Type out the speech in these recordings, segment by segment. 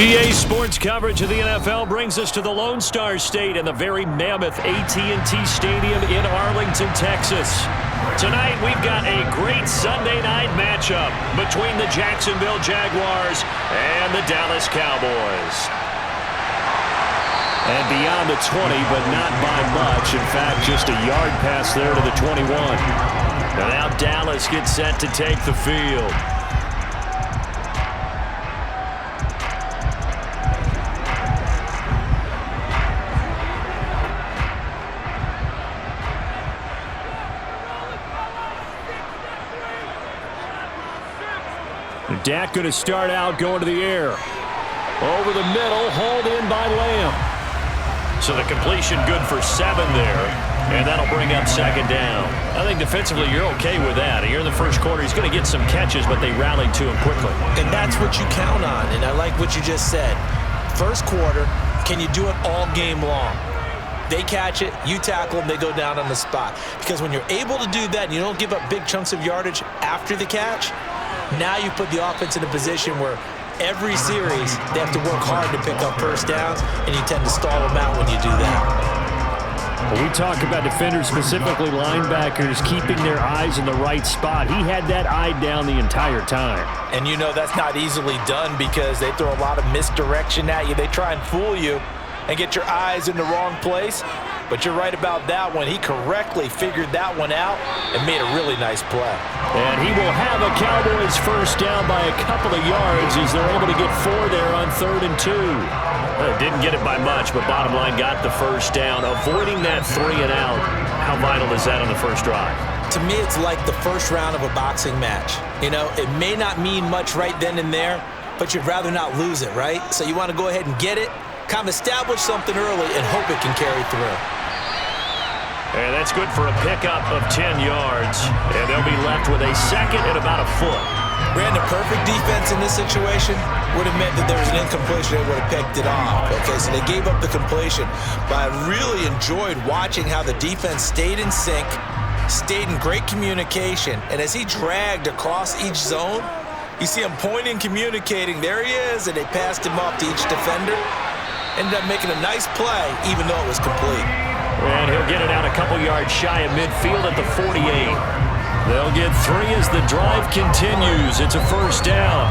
EA Sports coverage of the NFL brings us to the Lone Star State and the very mammoth AT&T Stadium in Arlington, Texas. Tonight, we've got a great Sunday night matchup between the Jacksonville Jaguars and the Dallas Cowboys. And beyond the 20, but not by much. In fact, just a yard pass there to the 21. And now Dallas gets set to take the field. Dak going to start out going to the air. Over the middle, hauled in by Lamb. So the completion good for 7 there. And that'll bring up second down. I think defensively you're okay with that. Here in the first quarter, he's going to get some catches, but they rallied to him quickly. And that's what you count on. And I like what you just said. First quarter, can you do it all game long? They catch it, you tackle them, they go down on the spot. Because when you're able to do that and you don't give up big chunks of yardage after the catch, now you put the offense in a position where every series they have to work hard to pick up first downs, and you tend to stall them out when you do that. When we talk about defenders, specifically linebackers, keeping their eyes in the right spot, he had that eye down the entire time. And you know that's not easily done because they throw a lot of misdirection at you. They try and fool you and get your eyes in the wrong place. But you're right about that one. He correctly figured that one out and made a really nice play. And he will have a Cowboys first down by a couple of yards as they're able to get 4 there on 3rd and 2. Didn't get it by much, but bottom line got the first down. Avoiding that 3 and out, how vital is that on the first drive? To me, it's like the first round of a boxing match. You know, it may not mean much right then and there, but you'd rather not lose it, right? So you want to go ahead and get it, kind of establish something early, and hope it can carry through. And that's good for a pickup of 10 yards. And they'll be left with a second and about a foot. Brandon, perfect defense in this situation would have meant that there was an incompletion. They would have picked it off. Okay, so they gave up the completion. But I really enjoyed watching how the defense stayed in sync, stayed in great communication. And as he dragged across each zone, you see him pointing, communicating. There he is, and they passed him off to each defender. Ended up making a nice play, even though it was complete. And he'll get it out a couple yards shy of midfield at the 48. They'll get 3 as the drive continues. It's a first down.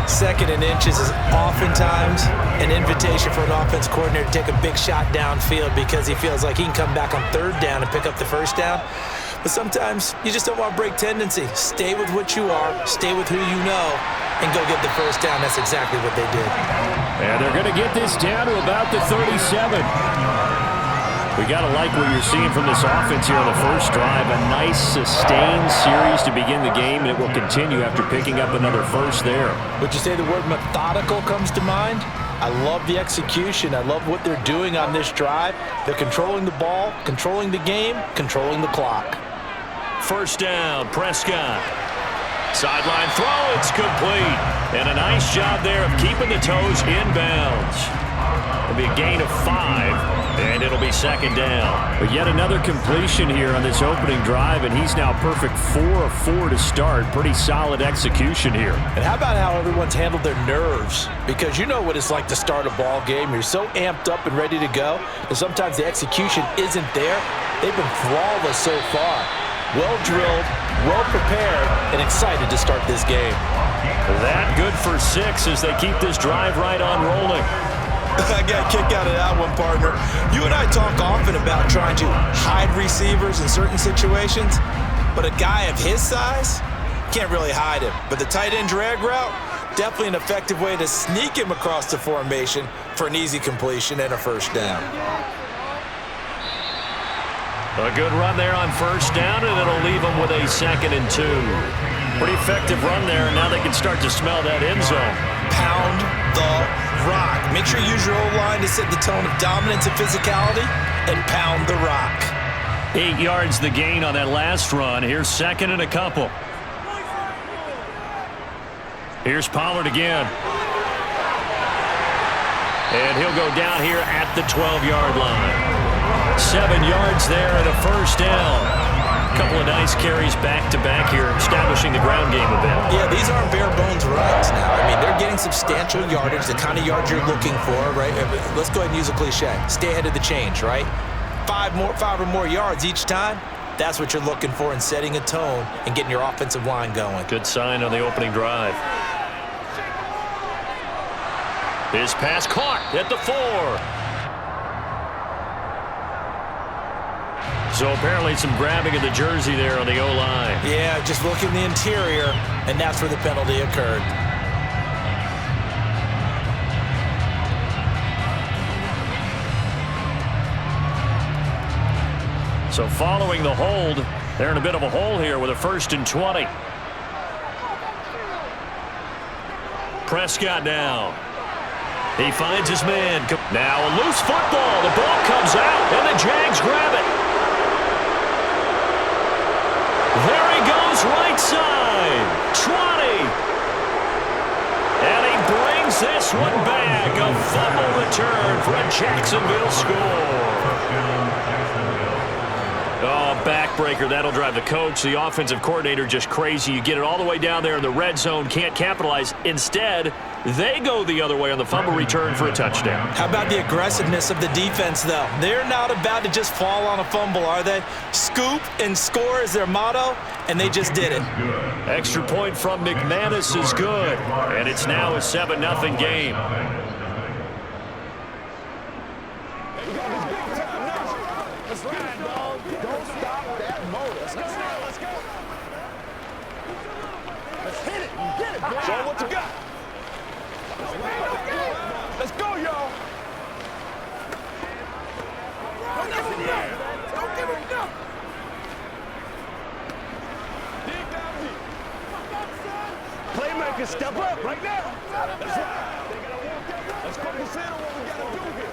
2nd and inches is oftentimes an invitation for an offense coordinator to take a big shot downfield because he feels like he can come back on 3rd down and pick up the first down. But sometimes you just don't want to break tendency. Stay with what you are, stay with who you know, and go get the first down. That's exactly what they did. And they're going to get this down to about the 37. We got to like what you're seeing from this offense here on the first drive. A nice, sustained series to begin the game, and it will continue after picking up another first there. Would you say the word methodical comes to mind? I love the execution. I love what they're doing on this drive. They're controlling the ball, controlling the game, controlling the clock. First down, Prescott. Sideline throw, it's complete. And a nice job there of keeping the toes inbounds. It'll be a gain of 5, and it'll be second down. But yet another completion here on this opening drive, and he's now perfect 4 of 4 to start. Pretty solid execution here. And how about how everyone's handled their nerves? Because you know what it's like to start a ball game. You're so amped up and ready to go, and sometimes the execution isn't there. They've been flawless so far. Well drilled, well prepared, and excited to start this game. That good for 6 as they keep this drive right on rolling. I got a kick out of that one, partner. You and I talk often about trying to hide receivers in certain situations, but a guy of his size can't really hide him. But the tight end drag route, definitely an effective way to sneak him across the formation for an easy completion and a first down. A good run there on first down, and it'll leave them with a 2nd and 2. Pretty effective run there, and now they can start to smell that end zone. Pound the rock. Make sure you use your O-line to set the tone of dominance and physicality, and pound the rock. 8 yards the gain on that last run. Here's 2nd and a couple. Here's Pollard again. And he'll go down here at the 12-yard line. 7 yards there and a first down. Couple of nice carries back-to-back here, establishing the ground game a bit. Yeah, these aren't bare-bones runs now. I mean, they're getting substantial yardage, the kind of yards you're looking for, right? Let's go ahead and use a cliche. Stay ahead of the change, right? Five or more yards each time. That's what you're looking for in setting a tone and getting your offensive line going. Good sign on the opening drive. His pass caught at the 4. So apparently some grabbing of the jersey there on the O-line. Yeah, just look in the interior, and that's where the penalty occurred. So following the hold, they're in a bit of a hole here with a 1st and 20. Prescott now. He finds his man. Now a loose football. The ball comes out, and the Jags grab it. There he goes, right side. 20. And he brings this one back. A fumble return for a Jacksonville score. Oh, backbreaker. That'll drive the coach, the offensive coordinator, just crazy. You get it all the way down there in the red zone, can't capitalize. Instead, they go the other way on the fumble return for a touchdown. How about the aggressiveness of the defense, though? They're not about to just fall on a fumble, are they? Scoop and score is their motto, and they just did it. Extra point from McManus is good, and it's now a 7-0 game. Show what you got. Let's go, y'all. Don't give him enough. Dig down deep. Playmakers, step up right now. That's right. Let's focus in on what we got to do here.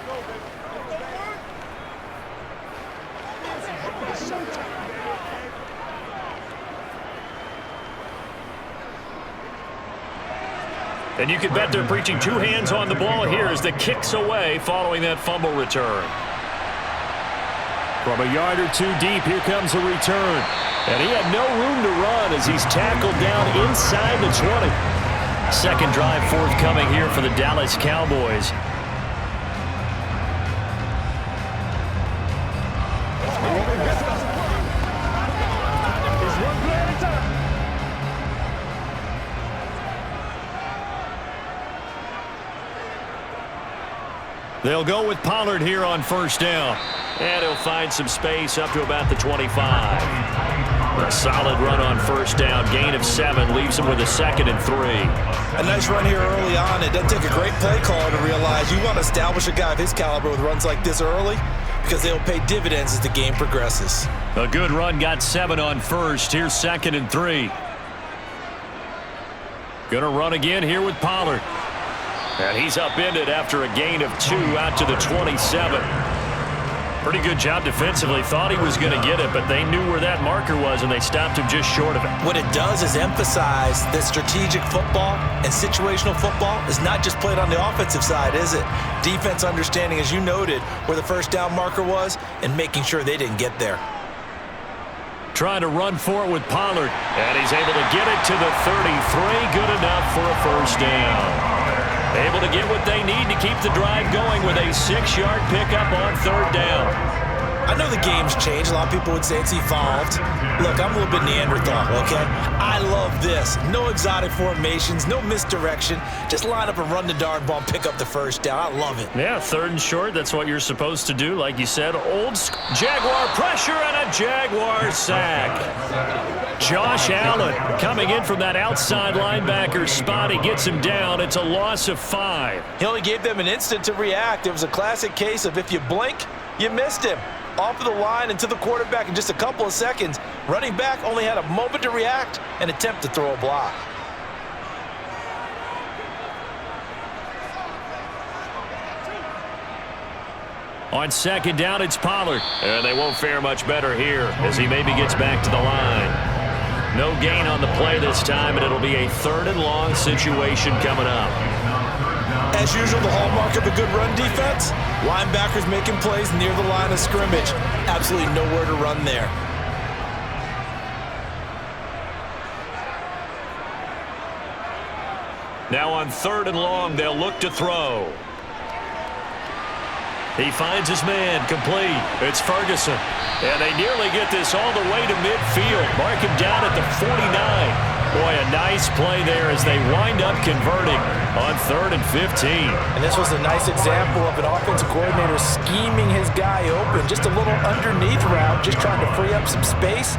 It's showtime. And you can bet they're preaching 2 hands on the ball here as the kick's away following that fumble return. From a yard or 2 deep, here comes a return. And he had no room to run as he's tackled down inside the 20. Second drive forthcoming here for the Dallas Cowboys. They'll go with Pollard here on 1st down. And he'll find some space up to about the 25. A solid run on 1st down. Gain of 7 leaves him with a 2nd and 3. A nice run here early on. It doesn't take a great play caller to realize you want to establish a guy of his caliber with runs like this early because they'll pay dividends as the game progresses. A good run, got 7 on 1st. Here's 2nd and 3. Gonna run again here with Pollard. And he's upended after a gain of 2 out to the 27. Pretty good job defensively. Thought he was going to get it, but they knew where that marker was, and they stopped him just short of it. What it does is emphasize that strategic football and situational football is not just played on the offensive side, is it? Defense understanding, as you noted, where the 1st down marker was and making sure they didn't get there. Trying to run for it with Pollard, and he's able to get it to the 33. Good enough for a 1st down. Able to get what they need to keep the drive going with a 6-yard pickup on 3rd down. I know the game's changed. A lot of people would say it's evolved. Look, I'm a little bit Neanderthal, okay? I love this. No exotic formations, no misdirection. Just line up and run the darn ball and pick up the 1st down. I love it. Yeah, 3rd and short. That's what you're supposed to do. Like you said, old Jaguar pressure and a Jaguar sack. Josh Allen coming in from that outside linebacker spot. He gets him down. It's a loss of 5. He only gave them an instant to react. It was a classic case of if you blink, you missed him. Off of the line and to the quarterback in just a couple of seconds. Running back only had a moment to react and attempt to throw a block. On 2nd down, it's Pollard. And they won't fare much better here as he maybe gets back to the line. No gain on the play this time, and it'll be a 3rd and long situation coming up. As usual, the hallmark of a good run defense, linebackers making plays near the line of scrimmage. Absolutely nowhere to run there. Now on 3rd and long, they'll look to throw. He finds his man, complete. It's Ferguson. And they nearly get this all the way to midfield. Mark him down at the 49. Boy, a nice play there as they wind up converting on 3rd and 15. And this was a nice example of an offensive coordinator scheming his guy open. Just a little underneath route, just trying to free up some space.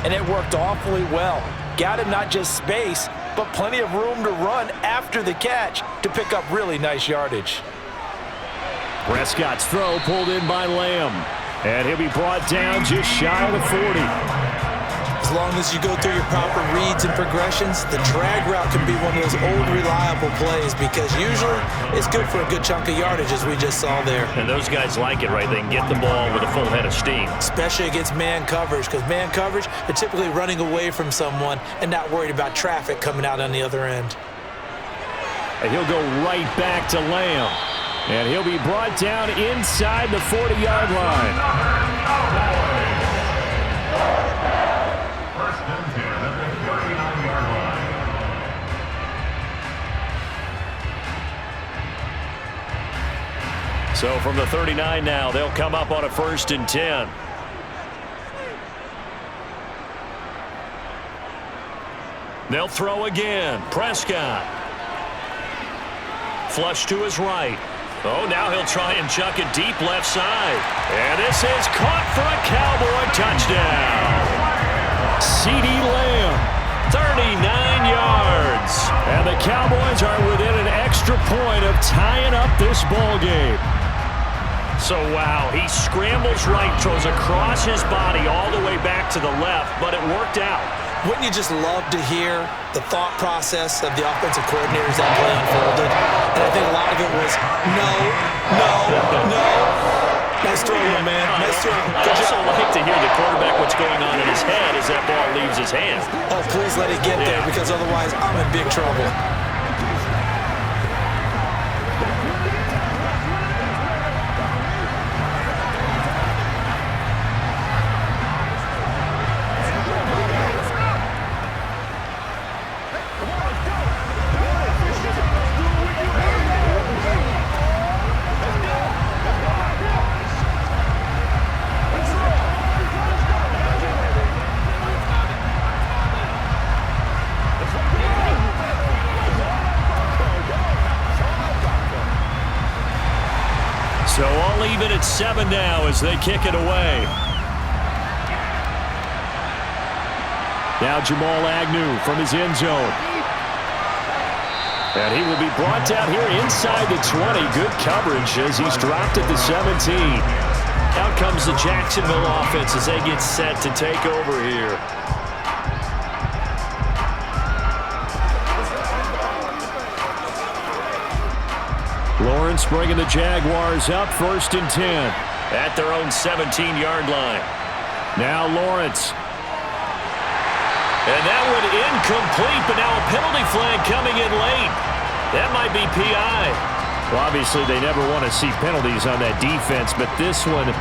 And it worked awfully well. Got him not just space, but plenty of room to run after the catch to pick up really nice yardage. Prescott's throw pulled in by Lamb. And he'll be brought down just shy of the 40. As long as you go through your proper reads and progressions, the drag route can be one of those old reliable plays because usually it's good for a good chunk of yardage, as we just saw there. And those guys like it, right? They can get the ball with a full head of steam. Especially against man coverage, because man coverage, they're typically running away from someone and not worried about traffic coming out on the other end. And he'll go right back to Lamb. And he'll be brought down inside the 40-yard line. So from the 39 now, they'll come up on a 1st and 10. They'll throw again. Prescott. Flush to his right. Oh, now he'll try and chuck it deep left side. And this is caught for a Cowboy touchdown. CeeDee Lamb, 39 yards. And the Cowboys are within an extra point of tying up this ball game. So, wow, he scrambles right, throws across his body all the way back to the left, but it worked out. Wouldn't you just love to hear the thought process of the offensive coordinators that play unfolded? And I think a lot of it was, no. Nice throw, my man. Nice throw. I also like to hear the quarterback what's going on in his head as that ball leaves his hand. Oh, please let it get there, because otherwise I'm in big trouble. So all even at 7 now as they kick it away. Now Jamal Agnew from his end zone. And he will be brought down here inside the 20. Good coverage as he's dropped at the 17. Out comes the Jacksonville offense as they get set to take over here. Lawrence bringing the Jaguars up 1st and 10 at their own 17-yard line. Now Lawrence. And that one incomplete, but now a penalty flag coming in late. That might be PI. Well, obviously they never want to see penalties on that defense, but this one a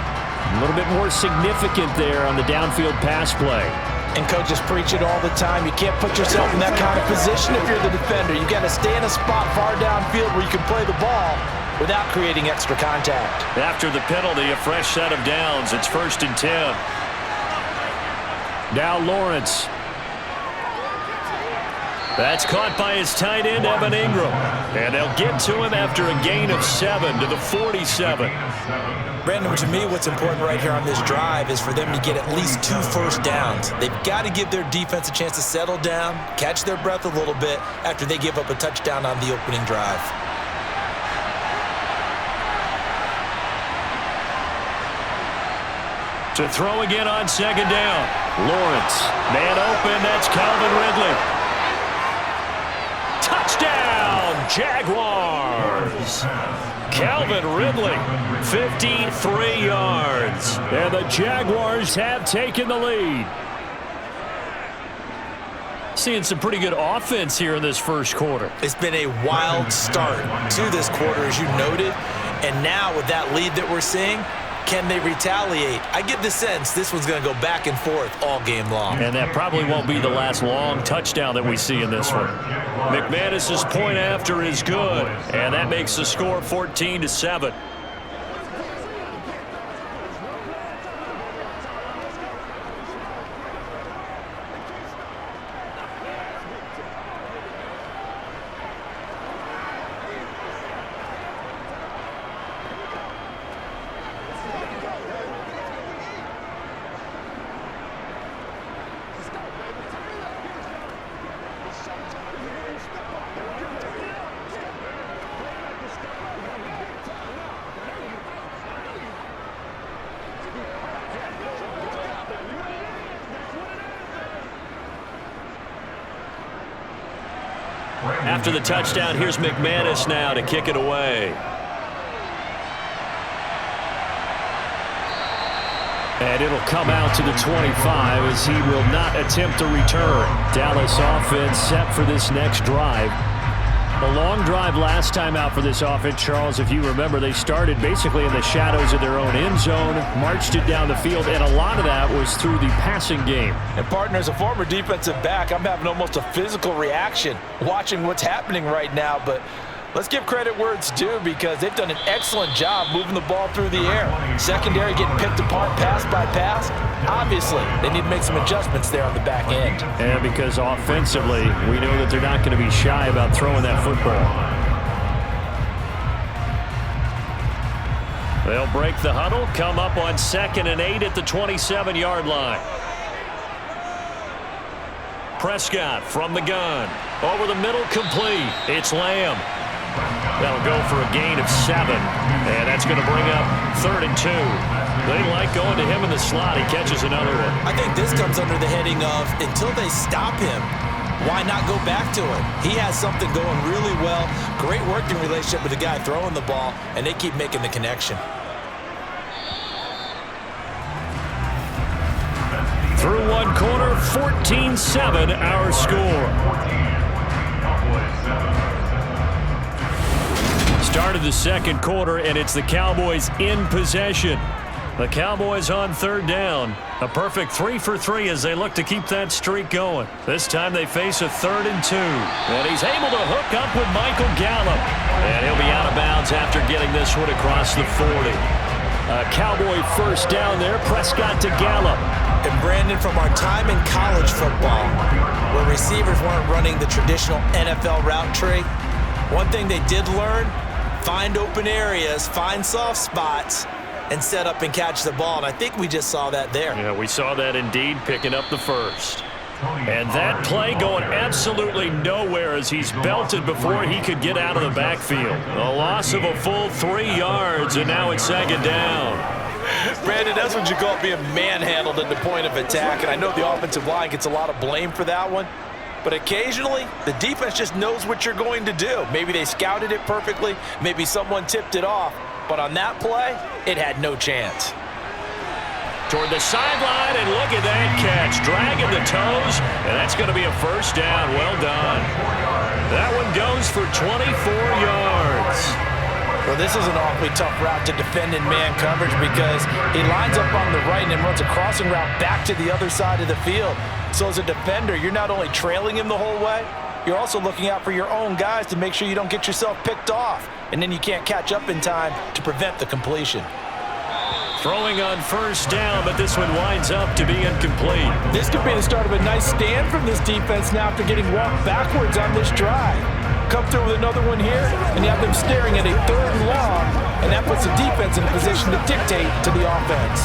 little bit more significant there on the downfield pass play. And coaches preach it all the time. You can't put yourself in that kind of position if you're the defender. You've got to stay in a spot far downfield where you can play the ball without creating extra contact. After the penalty, a fresh set of downs. It's 1st and 10. Now Lawrence. That's caught by his tight end, Evan Ingram. And they'll get to him after a gain of 7 to the 47. Brandon, to me, what's important right here on this drive is for them to get at least 2 first downs. They've got to give their defense a chance to settle down, catch their breath a little bit after they give up a touchdown on the opening drive. To throw again on 2nd down. Lawrence, man open, that's Calvin Ridley. Touchdown, Jaguars! Calvin Ridley, 53 yards. And the Jaguars have taken the lead. Seeing some pretty good offense here in this first quarter. It's been a wild start to this quarter, as you noted. And now with that lead that we're seeing, can they retaliate? I get the sense this one's going to go back and forth all game long. And that probably won't be the last long touchdown that we see in this one. McManus's point after is good, and that makes the score 14-7. After the touchdown, here's McManus now to kick it away. And it'll come out to the 25 as he will not attempt a return. Dallas offense set for this next drive. A long drive last time out for this offense, Charles. If you remember, they started basically in the shadows of their own end zone, marched it down the field, and a lot of that was through the passing game. And partner, as a former defensive back, I'm having almost a physical reaction watching what's happening right now. But let's give credit where it's due because they've done an excellent job moving the ball through the air. Secondary getting picked apart pass by pass. Obviously, they need to make some adjustments there on the back end. And because offensively, we know that they're not going to be shy about throwing that football. They'll break the huddle, come up on 2nd and 8 at the 27-yard line. Prescott from the gun. Over the middle, complete. It's Lamb. That'll go for a gain of 7. And that's going to bring up 3rd and 2. They like going to him in the slot. He catches another one. I think this comes under the heading of until they stop him, why not go back to him? He has something going really well. Great working relationship with the guy throwing the ball, and they keep making the connection. Through one quarter, 14-7 our score. Started the second quarter, and it's the Cowboys in possession. The Cowboys on 3rd down. A perfect 3 for 3 as they look to keep that streak going. This time they face a 3rd and 2. And he's able to hook up with Michael Gallup. And he'll be out of bounds after getting this one across the 40. A Cowboy first down there. Prescott to Gallup. And Brandon, from our time in college football, where receivers weren't running the traditional NFL route tree, one thing they did learn, find open areas, find soft spots, and set up and catch the ball. And I think we just saw that there. Yeah, we saw that indeed, picking up the first. And that play going absolutely nowhere as he's belted before he could get out of the backfield. A loss of a full 3 yards, and now it's 2nd down. Brandon, that's what you call being manhandled at the point of attack. And I know the offensive line gets a lot of blame for that one. But occasionally, the defense just knows what you're going to do. Maybe they scouted it perfectly. Maybe someone tipped it off. But on that play, it had no chance. Toward the sideline, and look at that catch. Dragging the toes, and that's going to be a first down. Well done. That one goes for 24 yards. Well, this is an awfully tough route to defend in man coverage because he lines up on the right and then runs a crossing route back to the other side of the field. So as a defender, you're not only trailing him the whole way, you're also looking out for your own guys to make sure you don't get yourself picked off. And then you can't catch up in time to prevent the completion. Throwing on first down, but this one winds up to be incomplete. This could be the start of a nice stand from this defense now after getting walked backwards on this drive. Come through with another one here, and you have them staring at a 3rd and long, and that puts the defense in a position to dictate to the offense.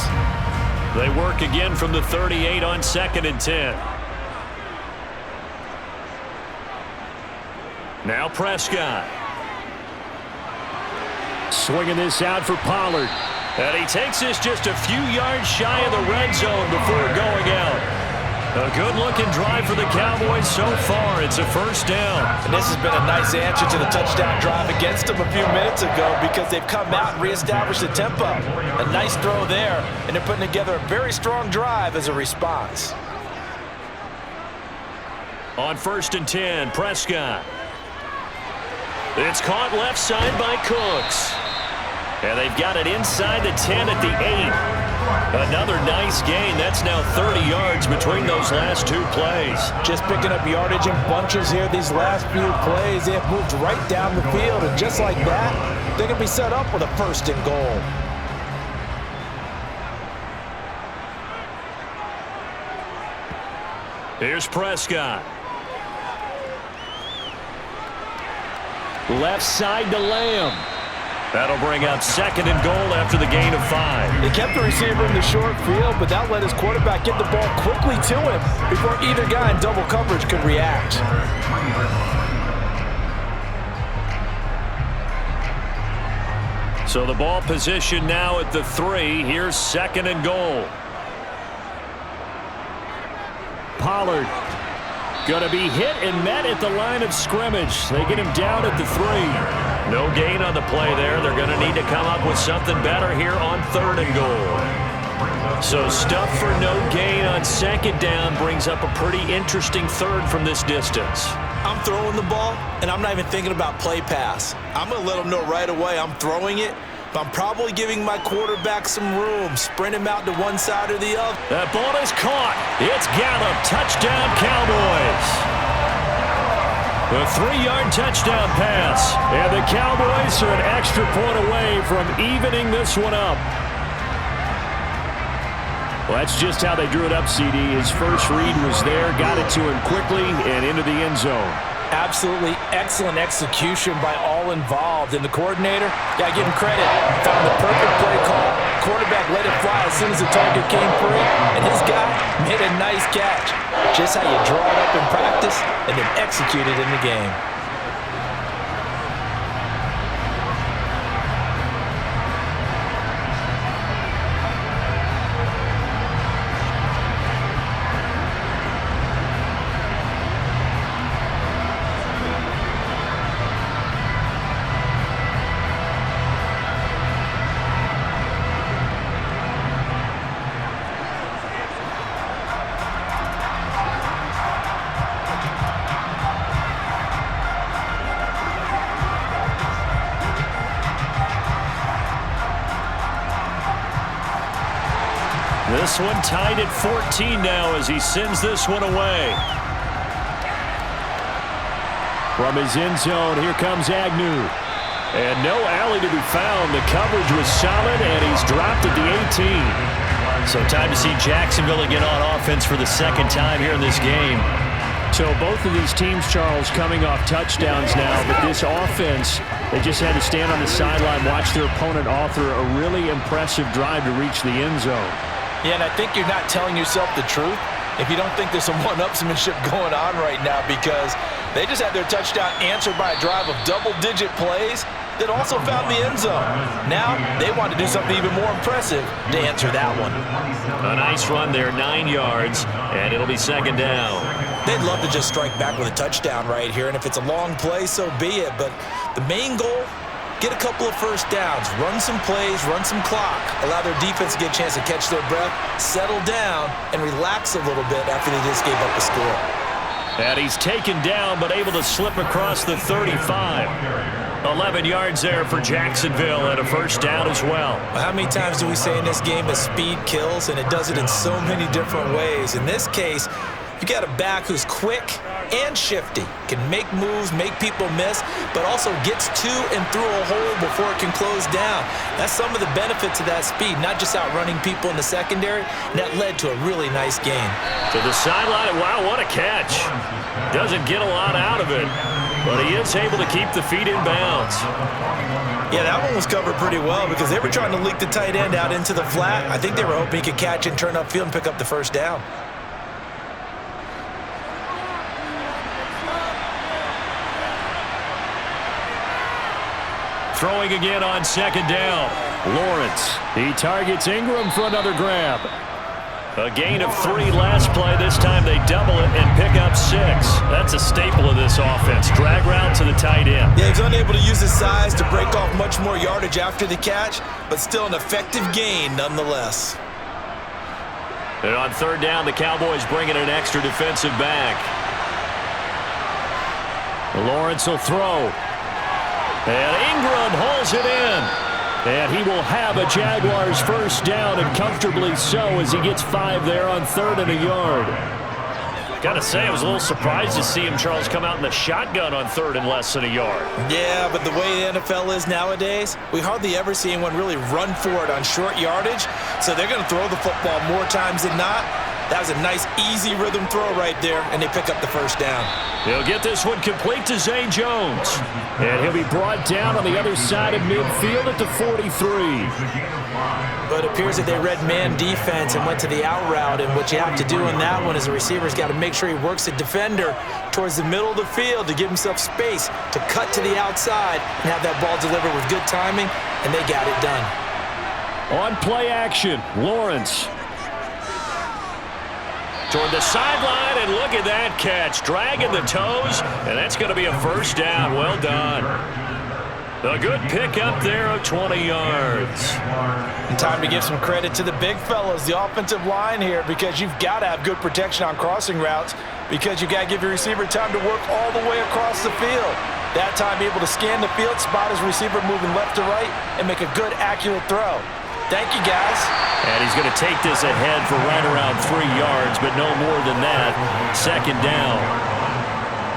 They work again from the 38 on 2nd and 10. Now Prescott. Swinging this out for Pollard. And he takes this just a few yards shy of the red zone before going out. A good-looking drive for the Cowboys so far. It's a first down. And this has been a nice answer to the touchdown drive against them a few minutes ago because they've come out and reestablished the tempo. A nice throw there, and they're putting together a very strong drive as a response. On 1st and 10, Prescott. It's caught left side by Cooks. And they've got it inside the 10 at the 8. Another nice gain. That's now 30 yards between those last two plays. Just picking up yardage in bunches here these last few plays. They have moved right down the field, and just like that, they're going to be set up with a 1st and goal. Here's Prescott. Left side to Lamb. That'll bring up 2nd and goal after the gain of 5. They kept the receiver in the short field, but that let his quarterback get the ball quickly to him before either guy in double coverage could react. So the ball position now at the 3. Here's 2nd and goal. Pollard going to be hit and met at the line of scrimmage. They get him down at the 3. No gain on the play there. They're going to need to come up with something better here on 3rd and goal. So stuff for no gain on 2nd down brings up a pretty interesting 3rd from this distance. I'm throwing the ball, and I'm not even thinking about play pass. I'm going to let them know right away I'm throwing it, but I'm probably giving my quarterback some room, sprint him out to one side or the other. That ball is caught. It's Gallup. Touchdown, Cowboys. A 3-yard touchdown pass. And the Cowboys are an extra point away from evening this one up. Well, that's just how they drew it up, CD. His first read was there, got it to him quickly, and into the end zone. Absolutely excellent execution by all involved. And the coordinator, got to give him credit, found the perfect play call. Quarterback let it fly as soon as the target came free, and his guy made a nice catch. Just how you draw it up in practice and then execute it in the game. This one tied at 14 now as he sends this one away. From his end zone, here comes Agnew. And no alley to be found. The coverage was solid, and he's dropped at the 18. So time to see Jacksonville again on offense for the 2nd time here in this game. So both of these teams, Charles, coming off touchdowns now, but this offense, they just had to stand on the sideline, watch their opponent author a really impressive drive to reach the end zone. Yeah, and I think you're not telling yourself the truth if you don't think there's some one-upsmanship going on right now, because they just had their touchdown answered by a drive of double-digit plays that also found the end zone. Now they want to do something even more impressive to answer that one. A nice run there, 9 yards, and it'll be 2nd down. They'd love to just strike back with a touchdown right here, and if it's a long play, so be it. But the main goal, get a couple of first downs, run some plays, run some clock, allow their defense to get a chance to catch their breath, settle down, and relax a little bit after they just gave up a score. And he's taken down, but able to slip across the 35. 11 yards there for Jacksonville, and a first down as well. How many times do we say in this game that speed kills, and it does it in so many different ways? In this case, you got a back who's quick and shifty, can make moves, make people miss, but also gets to and through a hole before it can close down. That's some of the benefits of that speed, not just outrunning people in the secondary. And that led to a really nice game. To the sideline, wow, what a catch. Doesn't get a lot out of it, but he is able to keep the feet in bounds. Yeah, that one was covered pretty well because they were trying to leak the tight end out into the flat. I think they were hoping he could catch and turn upfield and pick up the first down. Throwing again on 2nd down. Lawrence, he targets Ingram for another grab. A gain of 3 last play. This time they double it and pick up 6. That's a staple of this offense. Drag route to the tight end. Yeah, he's unable to use his size to break off much more yardage after the catch, but still an effective gain nonetheless. And on 3rd down, the Cowboys bring in an extra defensive back. Lawrence will throw. And Ingram hauls it in. And he will have a Jaguars first down, and comfortably so, as he gets 5 there on 3rd and a yard. Got to say, I was a little surprised to see him, Charles, come out in the shotgun on 3rd and less than a yard. Yeah, but the way the NFL is nowadays, we hardly ever see anyone really run for it on short yardage, so they're going to throw the football more times than not. That was a nice, easy rhythm throw right there, and they pick up the first down. He'll get this one complete to Zay Jones. And he'll be brought down on the other side of midfield at the 43. But it appears that they read man defense and went to the out route, and what you have to do in that one is the receiver's got to make sure he works the defender towards the middle of the field to give himself space to cut to the outside and have that ball delivered with good timing, and they got it done. On play action, Lawrence. Toward the sideline, and look at that catch. Dragging the toes, and that's going to be a first down. Well done. A good pick up there of 20 yards. And time to give some credit to the big fellas, the offensive line here, because you've got to have good protection on crossing routes, because you've got to give your receiver time to work all the way across the field. That time, be able to scan the field, spot his receiver moving left to right, and make a good, accurate throw. Thank you, guys. And he's going to take this ahead for right around 3 yards, but no more than that. 2nd down.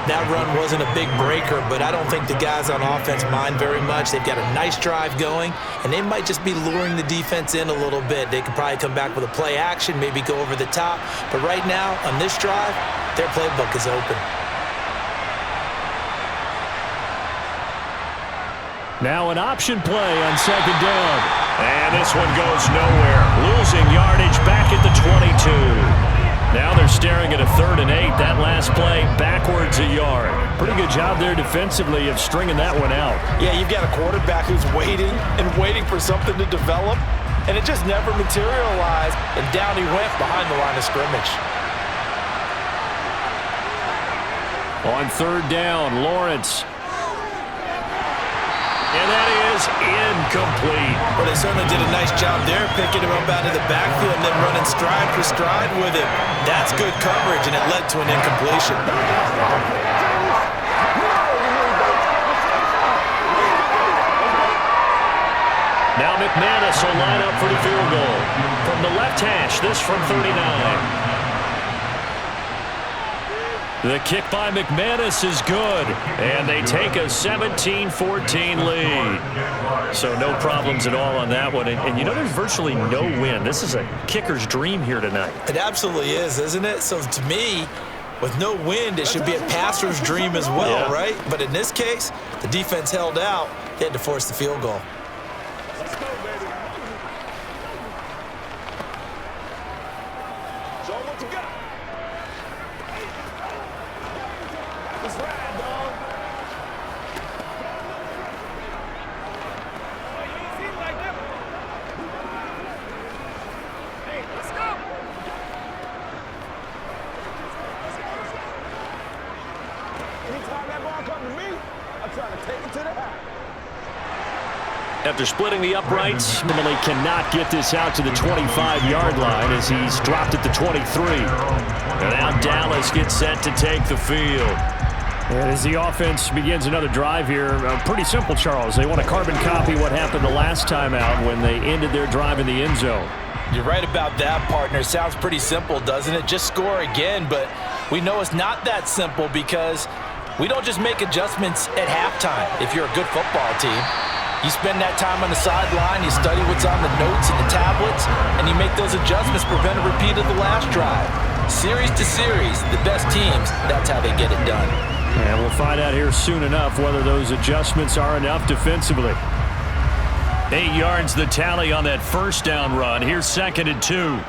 That run wasn't a big breaker, but I don't think the guys on offense mind very much. They've got a nice drive going, and they might just be luring the defense in a little bit. They could probably come back with a play action, maybe go over the top. But right now, on this drive, their playbook is open. Now an option play on 2nd down. And this one goes nowhere. Losing yardage back at the 22. Now they're staring at a 3rd and 8. That last play backwards a yard. Pretty good job there defensively of stringing that one out. Yeah, you've got a quarterback who's waiting and waiting for something to develop, and it just never materialized, and down he went behind the line of scrimmage. On 3rd down, Lawrence. And that is incomplete. Well, they certainly did a nice job there, picking him up out of the backfield and then running stride for stride with him. That's good coverage, and it led to an incompletion. Now McManus will line up for the field goal. From the left hash, this from 39. The kick by McManus is good, and they take a 17-14 lead. So no problems at all on that one. And you know, there's virtually no win. This is a kicker's dream here tonight. It absolutely is, isn't it? So to me, with no wind, it should be a passer's dream as well, right? But in this case, the defense held out. They had to force the field goal. Let's go, baby. Show what you got. Let's ride, dog. Oh, you ain't seen like that. Hey, let's go. Anytime that ball comes to me, I try to take it to the house. After splitting the uprights, Normally cannot get this out to the 25-yard line as he's dropped at the 23. And now Dallas gets set to take the field. And as the offense begins another drive here, pretty simple, Charles. They want to carbon copy what happened the last time out when they ended their drive in the end zone. You're right about that, partner. Sounds pretty simple, doesn't it? Just score again, but we know it's not that simple because we don't just make adjustments at halftime if you're a good football team. You spend that time on the sideline, you study what's on the notes and the tablets, and you make those adjustments to prevent a repeat of the last drive. Series to series, the best teams, that's how they get it done. And we'll find out here soon enough whether those adjustments are enough defensively. 8 yards the tally on that first down run. Here's 2nd and 2.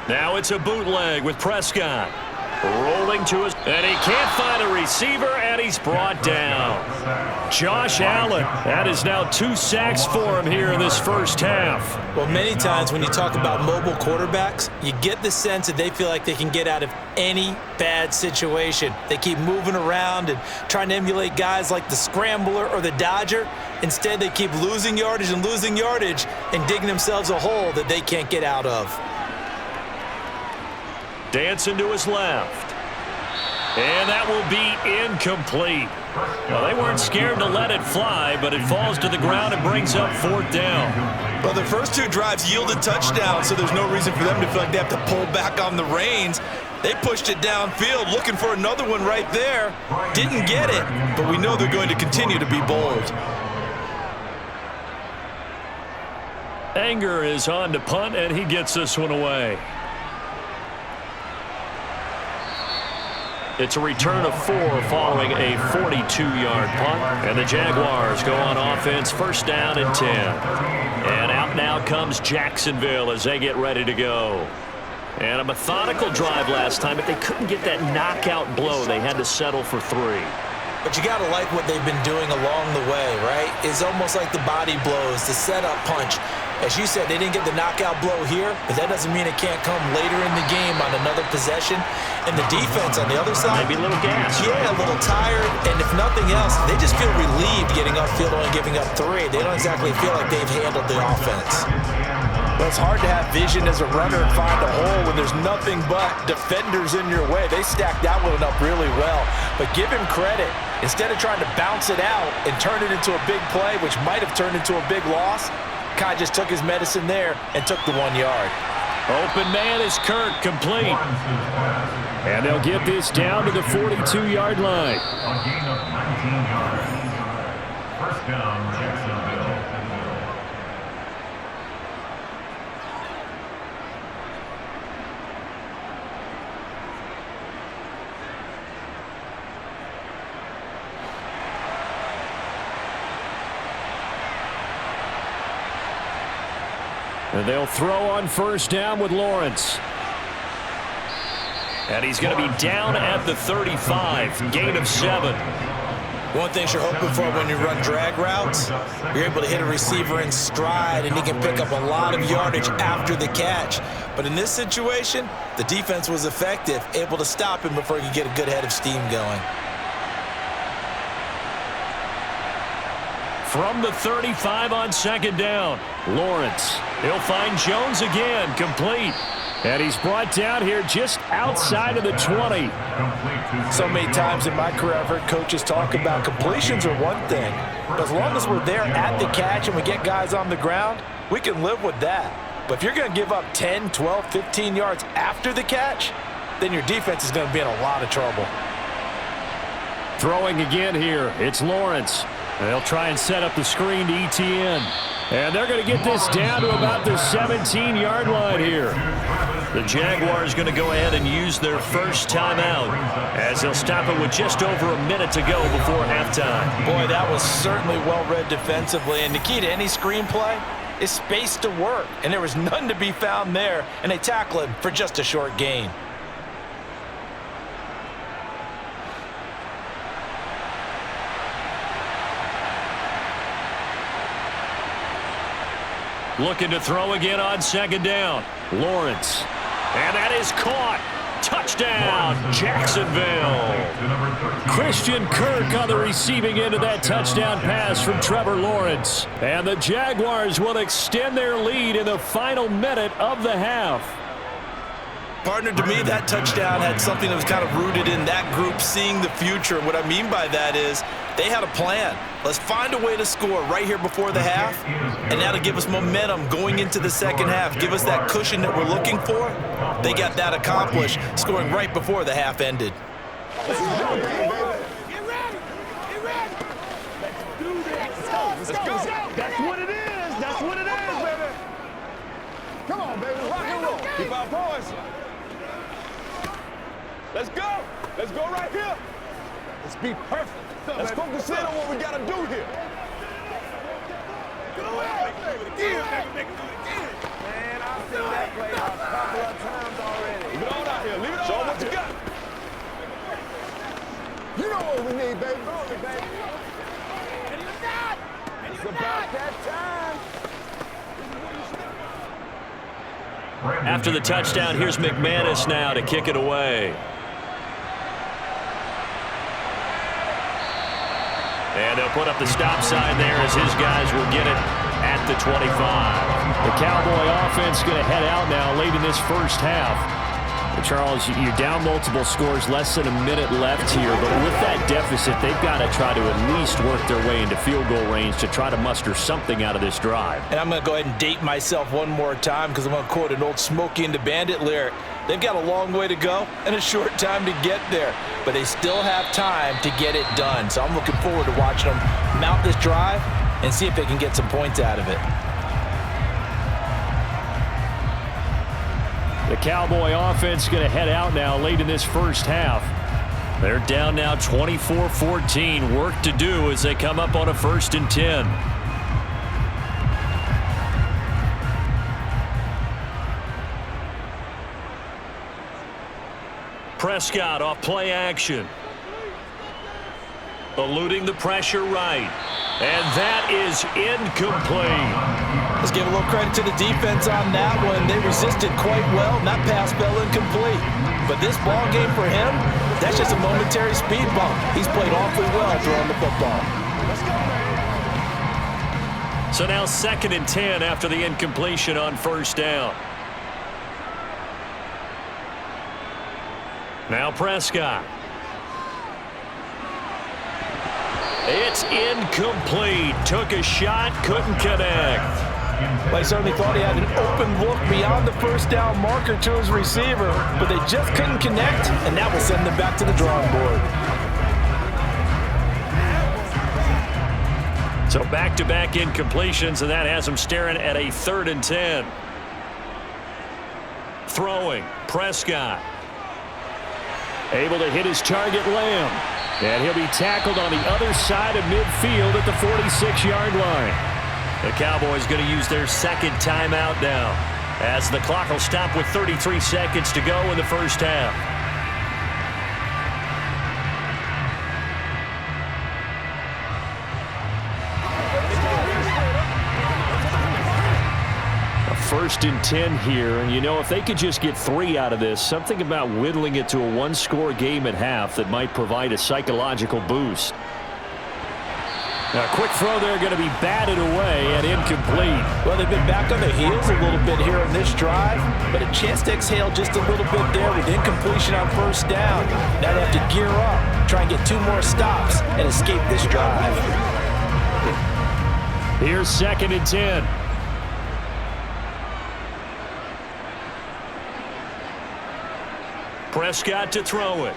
Now it's a bootleg with Prescott. Rolling to his, and he can't find a receiver, and he's brought down. Josh Allen, that is now 2 sacks for him here in this first half. Well, many times when you talk about mobile quarterbacks, you get the sense that they feel like they can get out of any bad situation. They keep moving around and trying to emulate guys like the Scrambler or the Dodger. Instead, they keep losing yardage and digging themselves a hole that they can't get out of. Dancing to his left. And that will be incomplete. Well, they weren't scared to let it fly, but it falls to the ground and brings up 4th down. Well, the first 2 drives yielded touchdowns, so there's no reason for them to feel like they have to pull back on the reins. They pushed it downfield, looking for another one right there. Didn't get it, but we know they're going to continue to be bold. Anger is on to punt, and he gets this one away. It's a return of 4 following a 42-yard punt. And the Jaguars go on offense, 1st down and 10. And out now comes Jacksonville as they get ready to go. And a methodical drive last time, but they couldn't get that knockout blow. They had to settle for 3. But you got to like what they've been doing along the way, right? It's almost like the body blows, the setup punch. As you said, they didn't get the knockout blow here, but that doesn't mean it can't come later in the game on another possession. And the defense on the other side, maybe a little gas. Yeah, a little tired. And if nothing else, they just feel relieved getting upfield and giving up 3. They don't exactly feel like they've handled the offense. Well, it's hard to have vision as a runner and find a hole when there's nothing but defenders in your way. They stacked that one up really well. But give him credit. Instead of trying to bounce it out and turn it into a big play, which might have turned into a big loss, Kai just took his medicine there and took the 1 yard. Open man is Kirk, complete. And they'll get this down to the 42-yard line. A gain of 19 yards. 1st down, Jacksonville. And they'll throw on 1st down with Lawrence. And he's going to be down at the 35, gain of 7. One thing you're hoping for when you run drag routes, you're able to hit a receiver in stride, and he can pick up a lot of yardage after the catch. But in this situation, the defense was effective, able to stop him before he could get a good head of steam going. From the 35 on 2nd down, Lawrence. He'll find Jones again, complete. And he's brought down here just outside of the 20. So many times in my career, I've heard coaches talk about completions are one thing. But as long as we're there at the catch and we get guys on the ground, we can live with that. But if you're going to give up 10, 12, 15 yards after the catch, then your defense is going to be in a lot of trouble. Throwing again here, it's Lawrence. They'll try and set up the screen to ETN. And they're going to get this down to about the 17-yard line here. The Jaguars going to go ahead and use their first timeout as they'll stop it with just over a minute to go before halftime. Boy, that was certainly well-read defensively. And the key to any screenplay is space to work. And there was none to be found there. And they tackle him for just a short gain. Looking to throw again on 2nd down. Lawrence. And that is caught. Touchdown, Jacksonville. Christian Kirk on the receiving end of that touchdown pass from Trevor Lawrence. And the Jaguars will extend their lead in the final minute of the half. Partner, to me, that touchdown had something that was kind of rooted in that group seeing the future. What I mean by that is they had a plan. Let's find a way to score right here before the half, and that'll give us momentum going into the 2nd half, give us that cushion that we're looking for. They got that accomplished, scoring right before the half ended. Get ready! Get ready! Let's do this! Let's go! That's what it is! That's what it is, baby! Come on, baby, rock and roll! Keep our poise! Let's go! Let's go right here! Let's be perfect! Let's focus in on what we gotta do here! Go ahead! Again! Man, I've seen that play out a couple of times already. Leave it on out here. Leave it on. Show them what you got. You know what we need, baby. It's about that time. After the touchdown, here's McManus now to kick it away. And they'll put up the stop sign there as his guys will get it at the 25. The Cowboy offense going to head out now late in this first half. Charles, you're down multiple scores, less than a minute left here, but with that deficit, they've got to try to at least work their way into field goal range to try to muster something out of this drive. And I'm going to go ahead and date myself one more time because I'm going to quote an old Smokey and the Bandit lyric. They've got a long way to go and a short time to get there, but they still have time to get it done. So I'm looking forward to watching them mount this drive and see if they can get some points out of it. The Cowboy offense going to head out now late in this first half. They're down now 24-14. Work to do as they come up on a 1st and 10. Prescott off play action. Eluding the pressure right. And that is incomplete. Let's give a little credit to the defense on that one. They resisted quite well, and that pass fell incomplete. But this ball game for him, that's just a momentary speed bump. He's played awfully well throwing the football. So now 2nd and 10 after the incompletion on 1st down. Now Prescott. It's incomplete. Took a shot, couldn't connect. Well, he certainly thought he had an open look beyond the 1st down marker to his receiver, but they just couldn't connect, and that will send them back to the drawing board. So back-to-back incompletions, and that has them staring at a 3rd and 10. Throwing, Prescott. Able to hit his target, Lamb. And he'll be tackled on the other side of midfield at the 46-yard line. The Cowboys going to use their 2nd timeout now, as the clock will stop with 33 seconds to go in the first half. A 1st and 10 here, and you know, if they could just get 3 out of this, something about whittling it to a 1-score game at half that might provide a psychological boost. Now, a quick throw there going to be batted away and incomplete. Well, they've been back on their heels a little bit here on this drive, but a chance to exhale just a little bit there with incompletion on 1st down. Now they have to gear up, try and get 2 more stops, and escape this drive. Here's 2nd and 10. Prescott to throw it.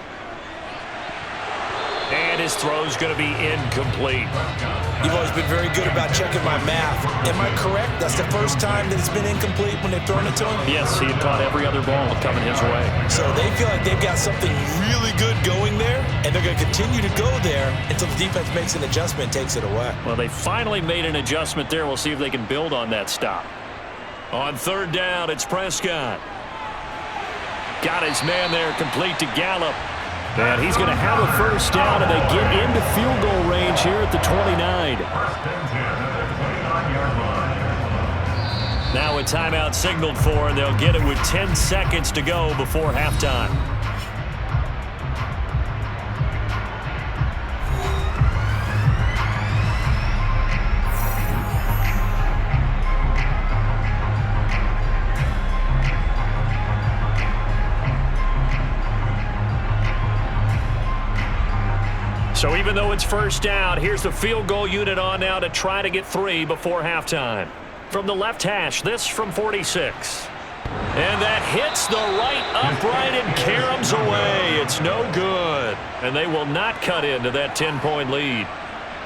And his throw's going to be incomplete. You've always been very good about checking my math. Am I correct? That's the first time that it's been incomplete when they've thrown it to him? Yes, he had caught every other ball coming his way. So they feel like they've got something really good going there, and they're going to continue to go there until the defense makes an adjustment and takes it away. Well, they finally made an adjustment there. We'll see if they can build on that stop. On 3rd down, it's Prescott. Got his man there, complete to Gallup. And he's going to have a 1st down, and they get into field goal range here at the 29. Now a timeout signaled for, and they'll get it with 10 seconds to go before halftime. So even though it's 1st down, here's the field goal unit on now to try to get 3 before halftime. From the left hash, this from 46. And that hits the right upright and caroms away. It's no good. And they will not cut into that 10-point lead.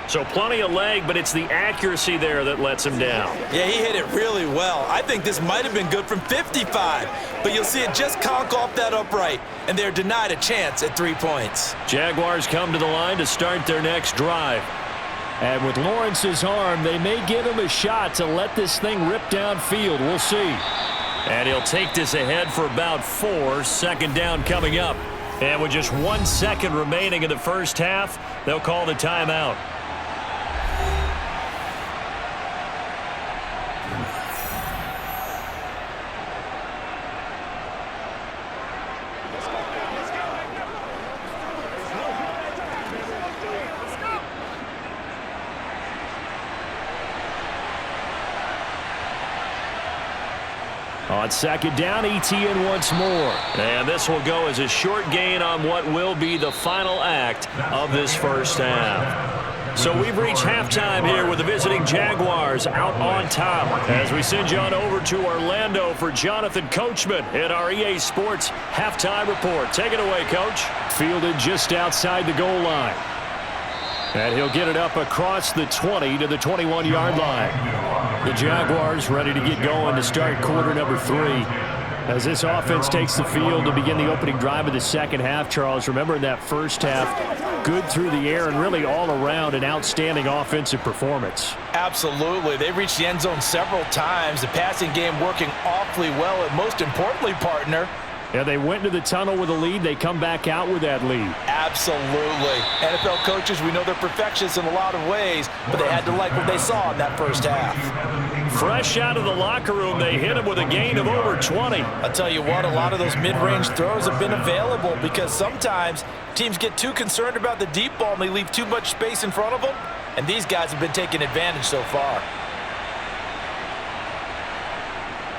So plenty of leg, but it's the accuracy there that lets him down. Yeah, he hit it really well. I think this might have been good from 55, but you'll see it just conk off that upright, and they're denied a chance at 3 points. Jaguars come to the line to start their next drive. And with Lawrence's arm, they may give him a shot to let this thing rip downfield. We'll see. And he'll take this ahead for about 4. 2nd down coming up. And with just 1 second remaining in the first half, they'll call the timeout. On second down, ETN once more. And this will go as a short gain on what will be the final act of this first half. So we've reached halftime here with the visiting Jaguars out on top. As we send you on over to Orlando for Jonathan Coachman in our EA Sports Halftime Report. Take it away, Coach. Fielded just outside the goal line. And he'll get it up across the 20 to the 21-yard line. The Jaguars ready to get going to start quarter number 3. As this offense takes the field to begin the opening drive of the second half, Charles, remember in that first half, good through the air and really all around an outstanding offensive performance. Absolutely. They reached the end zone several times. The passing game working awfully well, and most importantly, partner, yeah, they went to the tunnel with a lead. They come back out with that lead. Absolutely. NFL coaches, we know they're perfectionists in a lot of ways, but they had to like what they saw in that first half. Fresh out of the locker room, they hit him with a gain of over 20. I'll tell you what, a lot of those mid-range throws have been available because sometimes teams get too concerned about the deep ball and they leave too much space in front of them, and these guys have been taking advantage so far.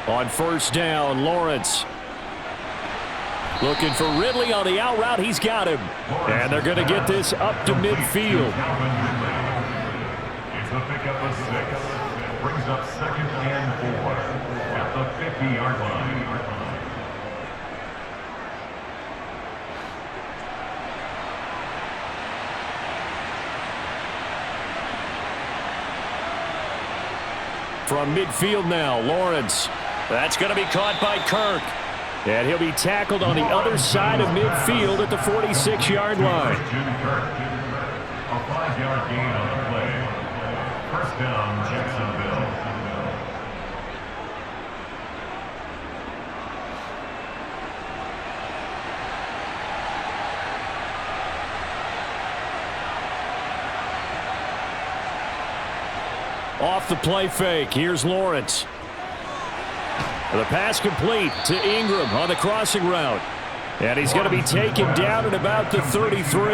On first down, Lawrence. Looking for Ridley on the out route. He's got him. And they're going to get this up to midfield. It's a pickup of 6. Brings up 2nd and 4 at the 50-yard line. From midfield now, Lawrence. That's going to be caught by Kirk. And he'll be tackled on the other side of midfield at the 46-yard line. A 5-yard gain on the play. First down, Jacksonville. Off the play fake. Here's Lawrence. The pass complete to Ingram on the crossing route. And he's going to be taken down at about the 33.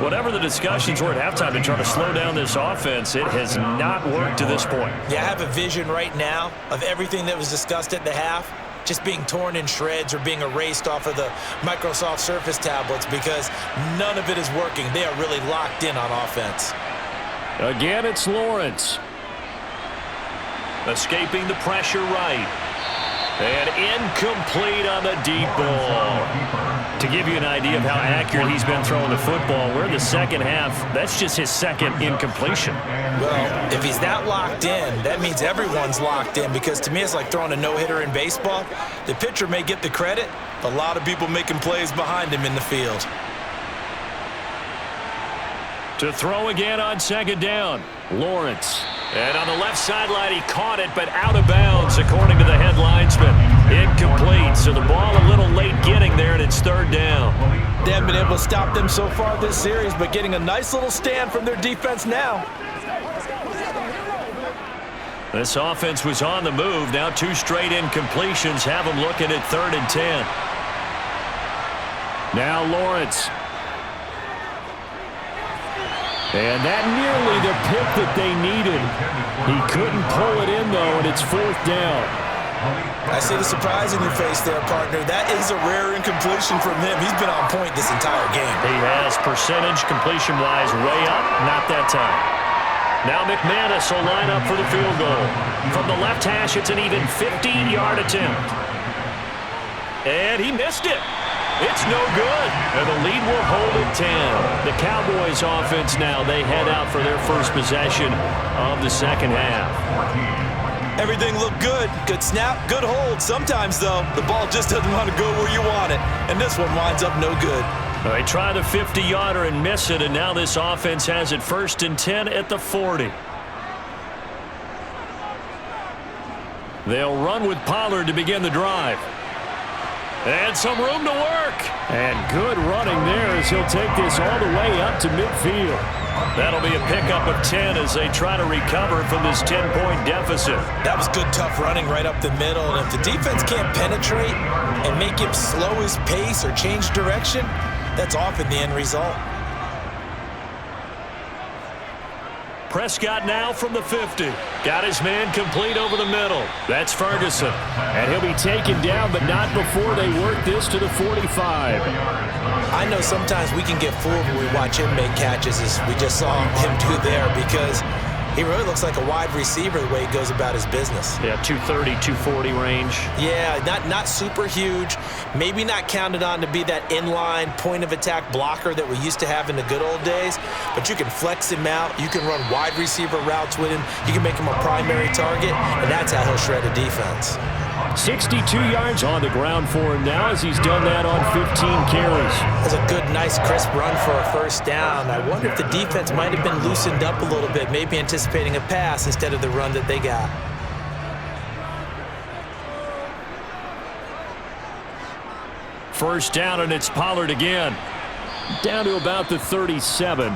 Whatever the discussions were at halftime to try to slow down this offense, it has not worked to this point. Yeah, I have a vision right now of everything that was discussed at the half just being torn in shreds or being erased off of the Microsoft Surface tablets because none of it is working. They are really locked in on offense. Again, it's Lawrence. Escaping the pressure right. And incomplete on the deep ball. To give you an idea of how accurate he's been throwing the football, we're in the second half. That's just his second incompletion. Well, if he's that locked in, that means everyone's locked in because to me it's like throwing a no-hitter in baseball. The pitcher may get the credit, but a lot of people making plays behind him in the field. To throw again on second down, Lawrence. And on the left sideline, he caught it, but out of bounds, according to the head linesman. Incomplete, so the ball a little late getting there, and it's third down. They haven't been able to stop them so far this series, but getting a nice little stand from their defense now. This offense was on the move. Now 2 straight incompletions have them looking at 3rd and 10. Now Lawrence. And that nearly the pick that they needed. He couldn't pull it in, though, and it's 4th down. I see the surprise in your face there, partner. That is a rare incompletion from him. He's been on point this entire game. He has percentage completion-wise way up, not that time. Now McManus will line up for the field goal. From the left hash, it's an even 50-yard attempt. And he missed it. It's no good, and the lead will hold at 10. The Cowboys offense now, they head out for their first possession of the second half. Everything looked good. Good snap, good hold. Sometimes, though, the ball just doesn't want to go where you want it, and this one winds up no good. They try the 50-yarder and miss it, and now this offense has it 1st and 10 at the 40. They'll run with Pollard to begin the drive. And some room to work. And good running there as he'll take this all the way up to midfield. That'll be a pickup of 10 as they try to recover from this 10-point deficit. That was good, tough running right up the middle. And if the defense can't penetrate and make him slow his pace or change direction, that's often the end result. Prescott now from the 50. Got his man complete over the middle. That's Ferguson. And he'll be taken down, but not before they work this to the 45. I know sometimes we can get fooled when we watch him make catches, as we just saw him do there, because he really looks like a wide receiver the way he goes about his business. Yeah, 230, 240 range. Yeah, not super huge. Maybe not counted on to be that inline point-of-attack blocker that we used to have in the good old days, but you can flex him out. You can run wide receiver routes with him. You can make him a primary target, and that's how he'll shred a defense. 62 yards on the ground for him now as he's done that on 15 carries. That's a good, nice, crisp run for a first down. I wonder if the defense might have been loosened up a little bit, maybe anticipating a pass instead of the run that they got. First down, and it's Pollard again. Down to about the 37.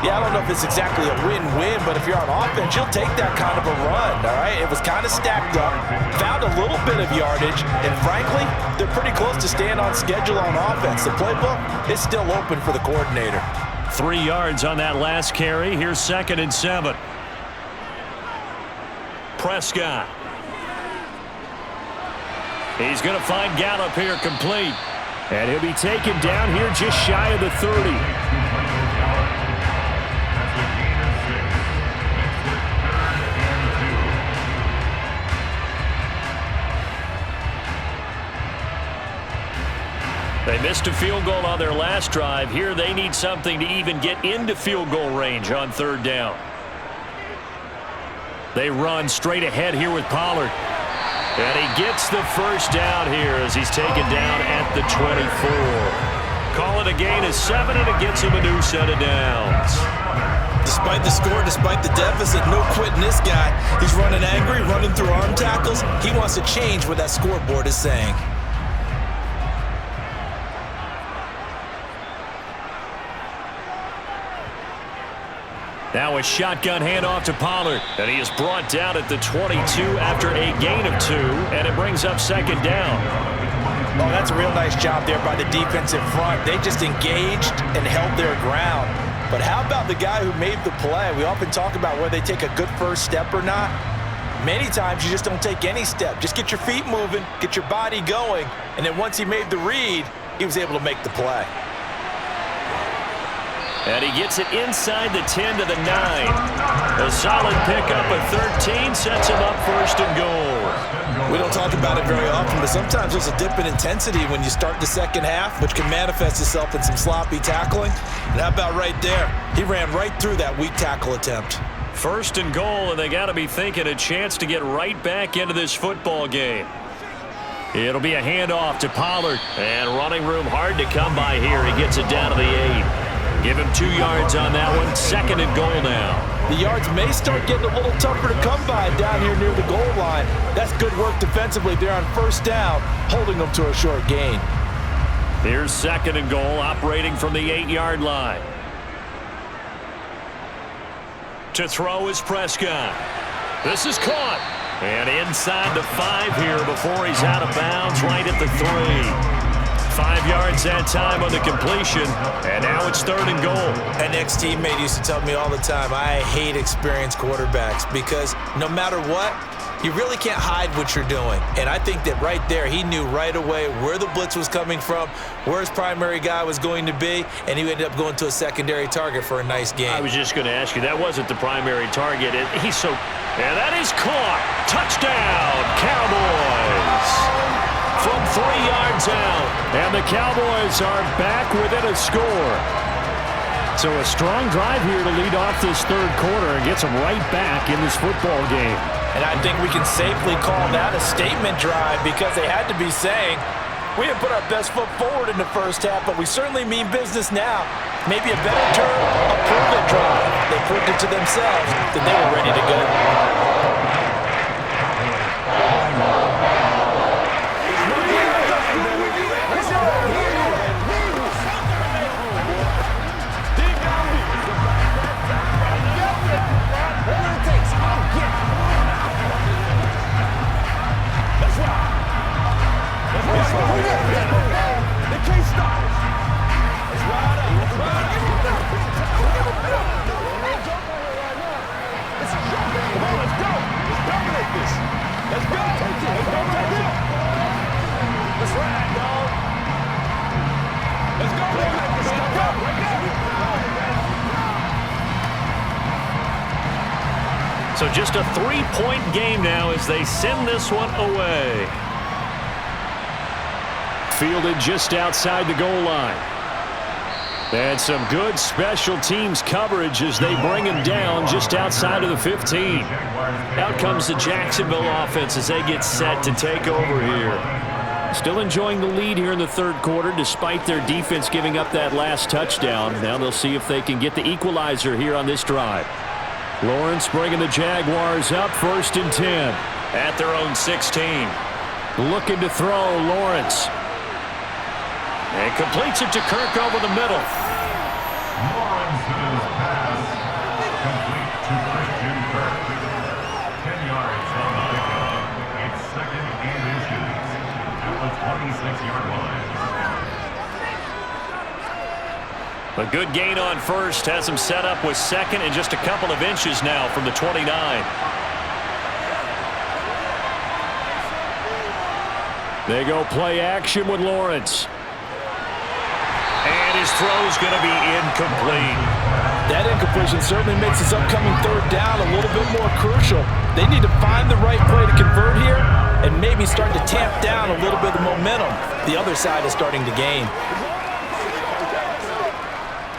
Yeah, I don't know if it's exactly a win-win, but if you're on offense, you'll take that kind of a run, all right? It was kind of stacked up, found a little bit of yardage, and frankly, they're pretty close to staying on schedule on offense. The playbook is still open for the coordinator. 3 yards on that last carry. Here's 2nd and 7. Prescott. He's going to find Gallup here complete. And he'll be taken down here just shy of the 30. They missed a field goal on their last drive. Here they need something to even get into field goal range on 3rd down. They run straight ahead here with Pollard. And he gets the first down here as he's taken down at the 24. Call it a gain of 7, and it gets him a new set of downs. Despite the score, despite the deficit, no quitting this guy. He's running angry, running through arm tackles. He wants to change what that scoreboard is saying. Now a shotgun handoff to Pollard, and he is brought down at the 22 after a gain of 2, and it brings up 2nd down. Oh, that's a real nice job there by the defense in front. They just engaged and held their ground. But how about the guy who made the play? We often talk about whether they take a good first step or not. Many times you just don't take any step. Just get your feet moving, get your body going, and then once he made the read, he was able to make the play. And he gets it inside the 10 to the 9. A solid pickup of 13 sets him up 1st and goal. We don't talk about it very often, but sometimes there's a dip in intensity when you start the second half, which can manifest itself in some sloppy tackling. And how about right there? He ran right through that weak tackle attempt. 1st and goal, and they got to be thinking a chance to get right back into this football game. It'll be a handoff to Pollard, and running room hard to come by here. He gets it down to the 8. Give him 2 yards on that one. 2nd and goal now. The yards may start getting a little tougher to come by down here near the goal line. That's good work defensively there on 1st down, holding them to a short gain. Here's 2nd and goal, operating from the 8-yard line. To throw is Prescott. This is caught. And inside the 5 here before he's out of bounds right at the 3. 5 yards that time on the completion, and now it's 3rd and goal. An ex-teammate used to tell me all the time, I hate experienced quarterbacks because no matter what, you really can't hide what you're doing. And I think that right there, he knew right away where the blitz was coming from, where his primary guy was going to be, and he ended up going to a secondary target for a nice game. I was just going to ask you, that wasn't the primary target. And that is caught. Touchdown, Cowboys. From 3 yards out, and the Cowboys are back within a score. So a strong drive here to lead off this 3rd quarter and gets them right back in this football game. And I think we can safely call that a statement drive because they had to be saying, we didn't put our best foot forward in the 1st half, but we certainly mean business now. Maybe a better term, a prove-it drive. They proved it to themselves that they were ready to go. So just a 3-point game now as they send this one away. Fielded just outside the goal line. And some good special teams coverage as they bring him down just outside of the 15. Out comes the Jacksonville offense as they get set to take over here. Still enjoying the lead here in the third quarter despite their defense giving up that last touchdown. Now they'll see if they can get the equalizer here on this drive. Lawrence bringing the Jaguars up 1st and 10. At their own 16. Looking to throw, Lawrence. And completes it to Kirk over the middle. Lawrence's pass complete to Christian Kirk. 10 yards on the pickup. It's 2nd and inches at the 26-yard line. A good gain on first has him set up with 2nd and just a couple of inches now from the 29. They go play action with Lawrence. And his throw's going to be incomplete. That incompletion certainly makes his upcoming third down a little bit more crucial. They need to find the right play to convert here and maybe start to tamp down a little bit of the momentum the other side is starting to gain.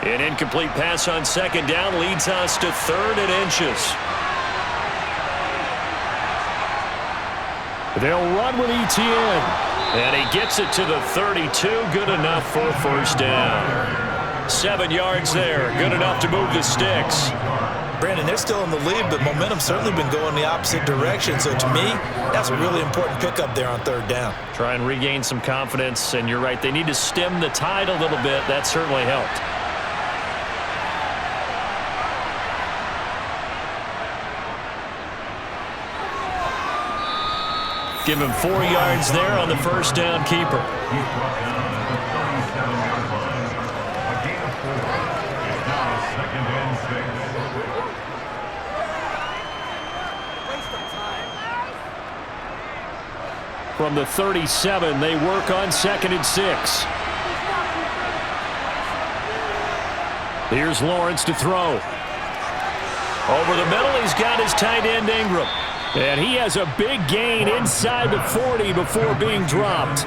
An incomplete pass on 2nd down leads us to 3rd and inches. They'll run with ETN. And he gets it to the 32. Good enough for a 1st down. 7 yards there. Good enough to move the sticks. Brandon, they're still in the lead, but momentum's certainly been going the opposite direction. So to me, that's a really important pickup there on 3rd down. Try and regain some confidence. And you're right, they need to stem the tide a little bit. That certainly helped. Give him 4 yards there on the 1st down keeper. He's brought down at the 37-yard line. A gain of 4. It's now 2nd and 6. From the 37, they work on 2nd and 6. Here's Lawrence to throw. Over the middle, he's got his tight end Ingram. And he has a big gain inside the 40 before being dropped.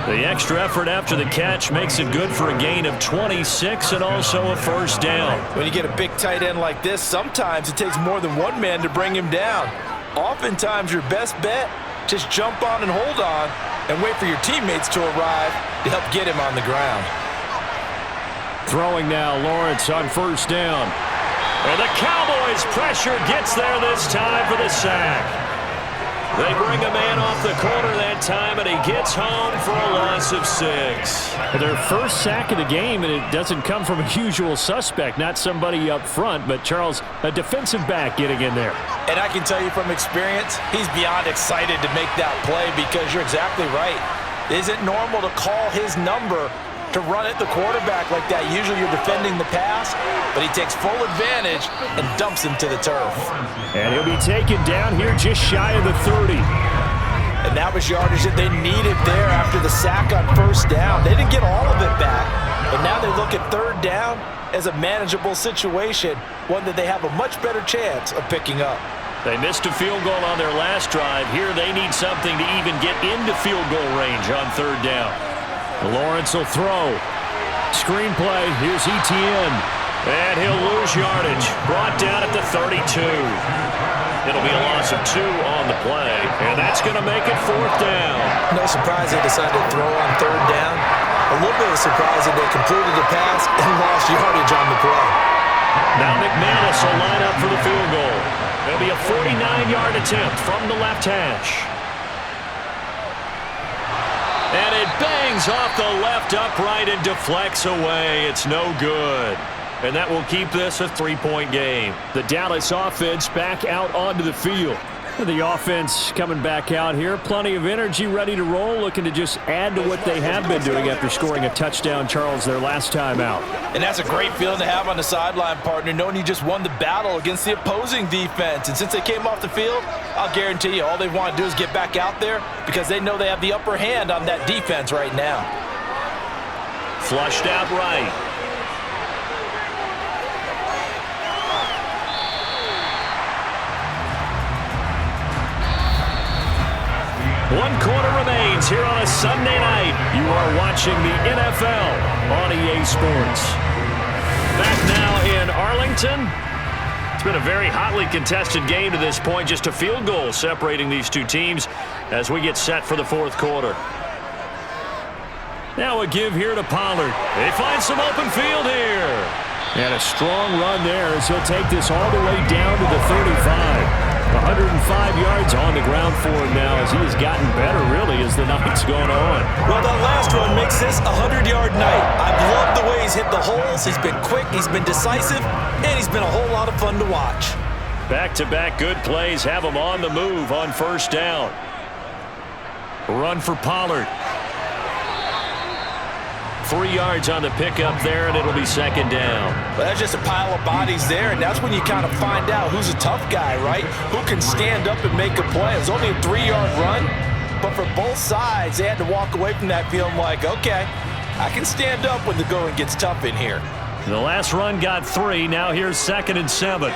The extra effort after the catch makes it good for a gain of 26 and also a 1st down. When you get a big tight end like this, sometimes it takes more than one man to bring him down. Oftentimes, your best bet, just jump on and hold on and wait for your teammates to arrive to help get him on the ground. Throwing now, Lawrence on 1st down. And the Cowboys pressure gets there this time for the sack. They bring a man off the corner that time, and he gets home for a loss of 6. Their first sack of the game, and it doesn't come from a usual suspect, not somebody up front, but Charles, a defensive back getting in there. And I can tell you from experience, he's beyond excited to make that play because you're exactly right. Is it normal to call his number to run at the quarterback like that? Usually you're defending the pass, but he takes full advantage and dumps him to the turf. And he'll be taken down here just shy of the 30. And that was yardage that they needed there after the sack on 1st down. They didn't get all of it back, but now they look at 3rd down as a manageable situation, one that they have a much better chance of picking up. They missed a field goal on their last drive. Here they need something to even get into field goal range on 3rd down. Lawrence will throw. Screen play. Here's ETN. And he'll lose yardage. Brought down at the 32. It'll be a loss of 2 on the play. And that's going to make it 4th down. No surprise they decided to throw on 3rd down. A little bit of surprise that they completed the pass and lost yardage on the play. Now McManus will line up for the field goal. It'll be a 49-yard attempt from the left hash. And it bangs off the left upright and deflects away. It's no good. And that will keep this a 3-point game. The Dallas offense back out onto the field. The offense coming back out here. Plenty of energy, ready to roll, looking to just add to what they have been doing after scoring a touchdown, Charles, their last time out. And that's a great feeling to have on the sideline, partner, knowing you just won the battle against the opposing defense. And since they came off the field, I'll guarantee you all they want to do is get back out there because they know they have the upper hand on that defense right now. Flushed out right. Saints here on a Sunday night. You are watching the NFL on EA Sports. Back now in Arlington. It's been a very hotly contested game to this point. Just a field goal separating these two teams as we get set for the fourth quarter. Now a give here to Pollard. They find some open field here. And a strong run there as he'll take this all the way down to the 35. 105 yards on the ground for him now as he has gotten better, really, as the night's gone on. Well, that last run makes this a 100-yard night. I've loved the way he's hit the holes. He's been quick, he's been decisive, and he's been a whole lot of fun to watch. Back-to-back good plays have him on the move on first down. Run for Pollard. 3 yards on the pickup there, and it'll be second down. Well, that's just a pile of bodies there, and that's when you kind of find out who's a tough guy, right? Who can stand up and make a play. It was only a 3-yard run, but for both sides, they had to walk away from that feeling like, okay, I can stand up when the going gets tough in here. The last run got 3. Now here's 2nd and 7.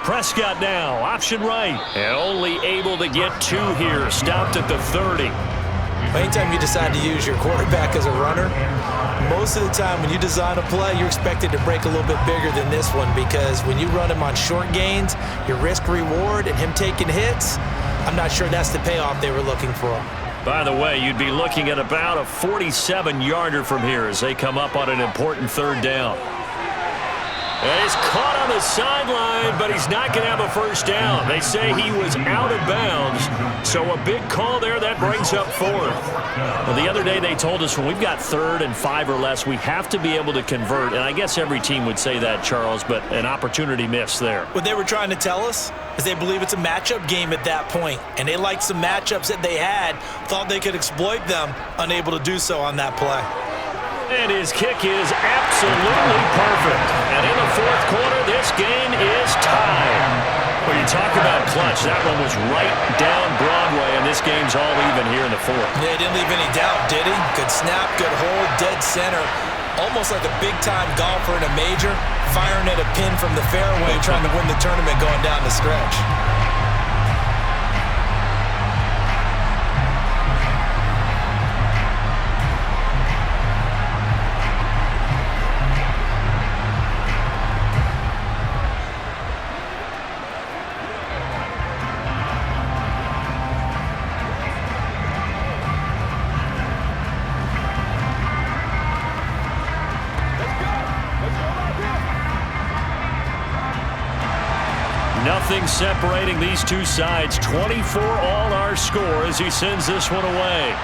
Prescott now, option right, and only able to get 2 here. Stopped at the 30. Anytime you decide to use your quarterback as a runner, most of the time when you design a play, you're expected to break a little bit bigger than this one, because when you run him on short gains, your risk-reward and him taking hits, I'm not sure that's the payoff they were looking for. By the way, you'd be looking at about a 47-yarder from here as they come up on an important third down. And he's caught on the sideline, but he's not going to have a first down. They say he was out of bounds, so a big call there. That brings up 4th. Well, the other day they told us when we've got 3rd and 5 or less, we have to be able to convert. And I guess every team would say that, Charles, but an opportunity missed there. What they were trying to tell us is they believe it's a matchup game at that point, and they liked some matchups that they had, thought they could exploit them, unable to do so on that play. And his kick is absolutely perfect. And in the fourth quarter, this game is tied. Well, you talk about clutch. That one was right down Broadway, and this game's all even here in the fourth. Yeah, he didn't leave any doubt, did he? Good snap, good hold, dead center. Almost like a big-time golfer in a major, firing at a pin from the fairway, trying to win the tournament going down the stretch. Nothing separating these two sides. 24 all our score as he sends this one away.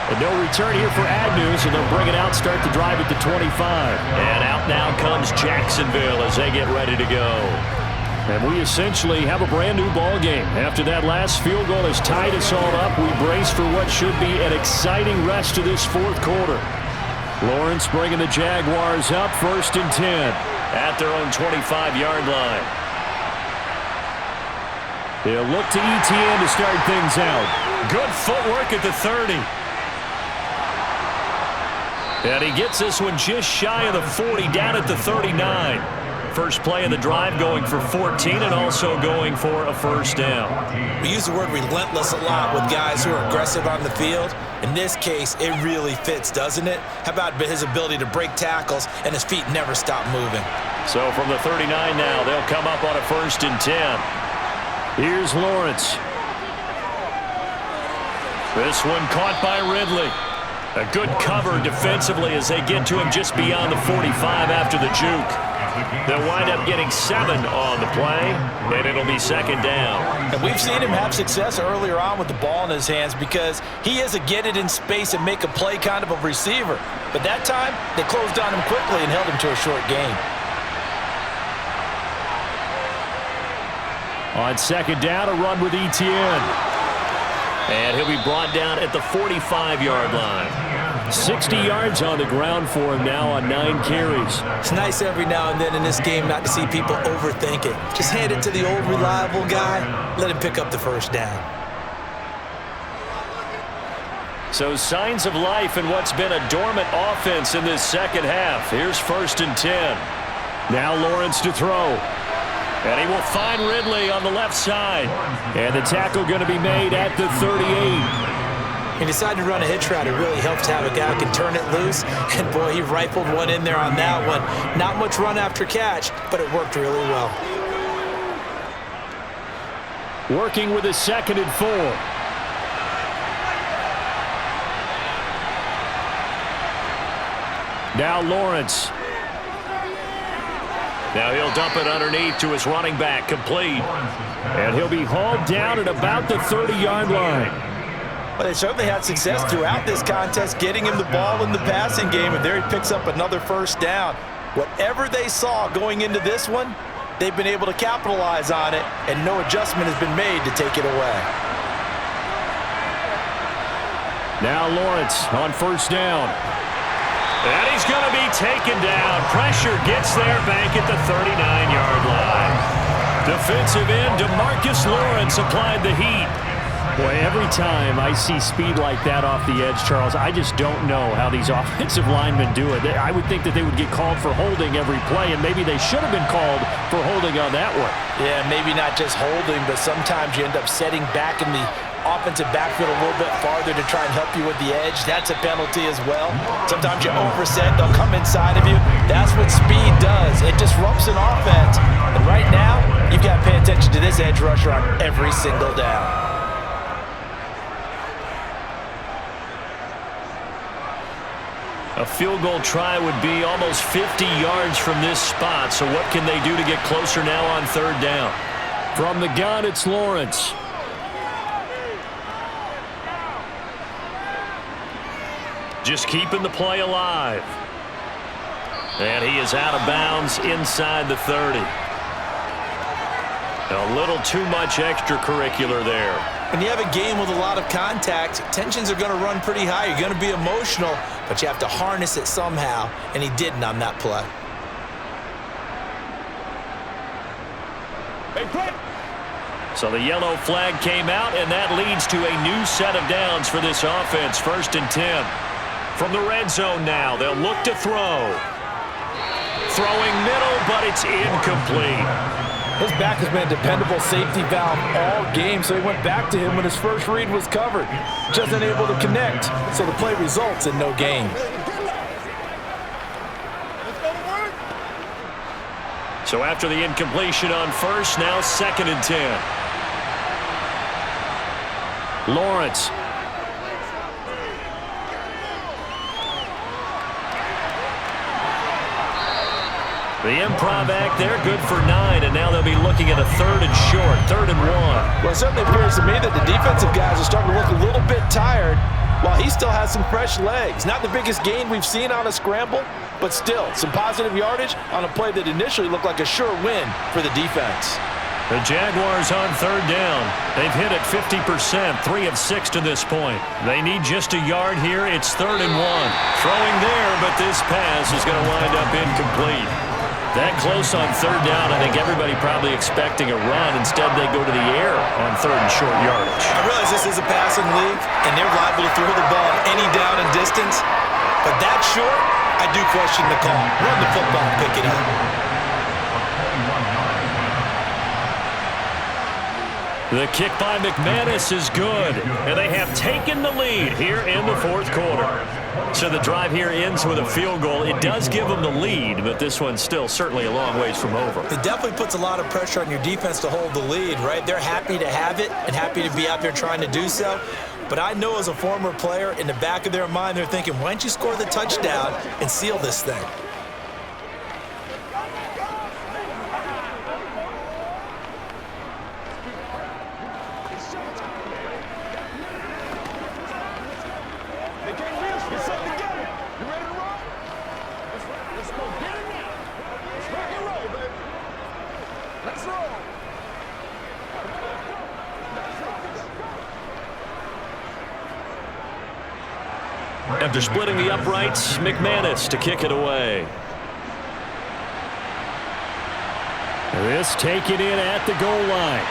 And no return here for Agnew, so they'll bring it out, start the drive at the 25. And out now comes Jacksonville as they get ready to go. And we essentially have a brand new ball game. After that last field goal has tied us all up, we brace for what should be an exciting rest of this fourth quarter. Lawrence bringing the Jaguars up, 1st and 10. At their own 25-yard line. They'll look to ETN to start things out. Good footwork at the 30. And he gets this one just shy of the 40, down at the 39. First play of the drive, going for 14 and also going for a first down. We use the word relentless a lot with guys who are aggressive on the field. In this case, it really fits, doesn't it? How about his ability to break tackles and his feet never stop moving? So from the 39 now, they'll come up on a 1st and 10. Here's Lawrence. This one caught by Ridley. A good cover defensively as they get to him just beyond the 45 after the juke. They'll wind up getting 7 on the play, and it'll be second down. And we've seen him have success earlier on with the ball in his hands because he is a get it in space and make a play kind of a receiver. But that time, they closed on him quickly and held him to a short gain. On second down, a run with ETN. And he'll be brought down at the 45-yard line. 60 yards on the ground for him now on 9 carries. It's nice every now and then in this game not to see people overthink it. Just hand it to the old reliable guy. Let him pick up the first down. So signs of life in what's been a dormant offense in this second half. Here's 1st and 10. Now Lawrence to throw. And he will find Ridley on the left side. And the tackle going to be made at the 38. He decided to run a hitch route. It really helps to have a guy who can turn it loose. And, boy, he rifled one in there on that one. Not much run after catch, but it worked really well. Working with a 2nd and 4. Now Lawrence. Now he'll dump it underneath to his running back, complete. And he'll be hauled down at about the 30-yard line. Well, they certainly had success throughout this contest getting him the ball in the passing game, and there he picks up another first down. Whatever they saw going into this one, they've been able to capitalize on it, and no adjustment has been made to take it away. Now Lawrence on first down. And he's going to be taken down. Pressure gets there back at the 39-yard line. Defensive end DeMarcus Lawrence applied the heat. Boy, every time I see speed like that off the edge, Charles, I just don't know how these offensive linemen do it. I would think that they would get called for holding every play, and maybe they should have been called for holding on that one. Yeah, maybe not just holding, but sometimes you end up setting back in the offensive backfield a little bit farther to try and help you with the edge. That's a penalty as well. Sometimes you overset, they'll come inside of you. That's what speed does. It disrupts an offense. And right now, you've got to pay attention to this edge rusher on every single down. A field goal try would be almost 50 yards from this spot. So what can they do to get closer now on 3rd down? From the gun, it's Lawrence. Just keeping the play alive. And he is out of bounds inside the 30. A little too much extracurricular there. When you have a game with a lot of contact, tensions are going to run pretty high. You're going to be emotional, but you have to harness it somehow, and he didn't on that play. So the yellow flag came out, and that leads to a new set of downs for this offense. 1st and 10. From the red zone now, they'll look to throw. Throwing middle, but it's incomplete. His back has been a dependable safety valve all game, so he went back to him when his first read was covered. Just unable to connect, so the play results in no gain. So after the incompletion on 1st, now 2nd and 10. Lawrence. The improv act there, good for 9, and now they'll be looking at a 3rd and short, 3rd and 1. Well, it certainly appears to me that the defensive guys are starting to look a little bit tired while he still has some fresh legs. Not the biggest gain we've seen on a scramble, but still some positive yardage on a play that initially looked like a sure win for the defense. The Jaguars on 3rd down. They've hit it 50%, 3 of 6 to this point. They need just a yard here. It's 3rd and 1. Throwing there, but this pass is going to wind up incomplete. That close on 3rd down, I think everybody probably expecting a run. Instead, they go to the air on 3rd and short yardage. I realize this is a passing league, and they're liable to throw the ball any down and distance. But that short, I do question the call. Run the football, pick it up. The kick by McManus is good, and they have taken the lead here in the 4th quarter. So the drive here ends with a field goal. It does give them the lead, but this one's still certainly a long ways from over. It definitely puts a lot of pressure on your defense to hold the lead, right? They're happy to have it and happy to be out there trying to do so. But I know as a former player, in the back of their mind, they're thinking, why don't you score the touchdown and seal this thing? After splitting the uprights, McManus to kick it away. This taken in at the goal line.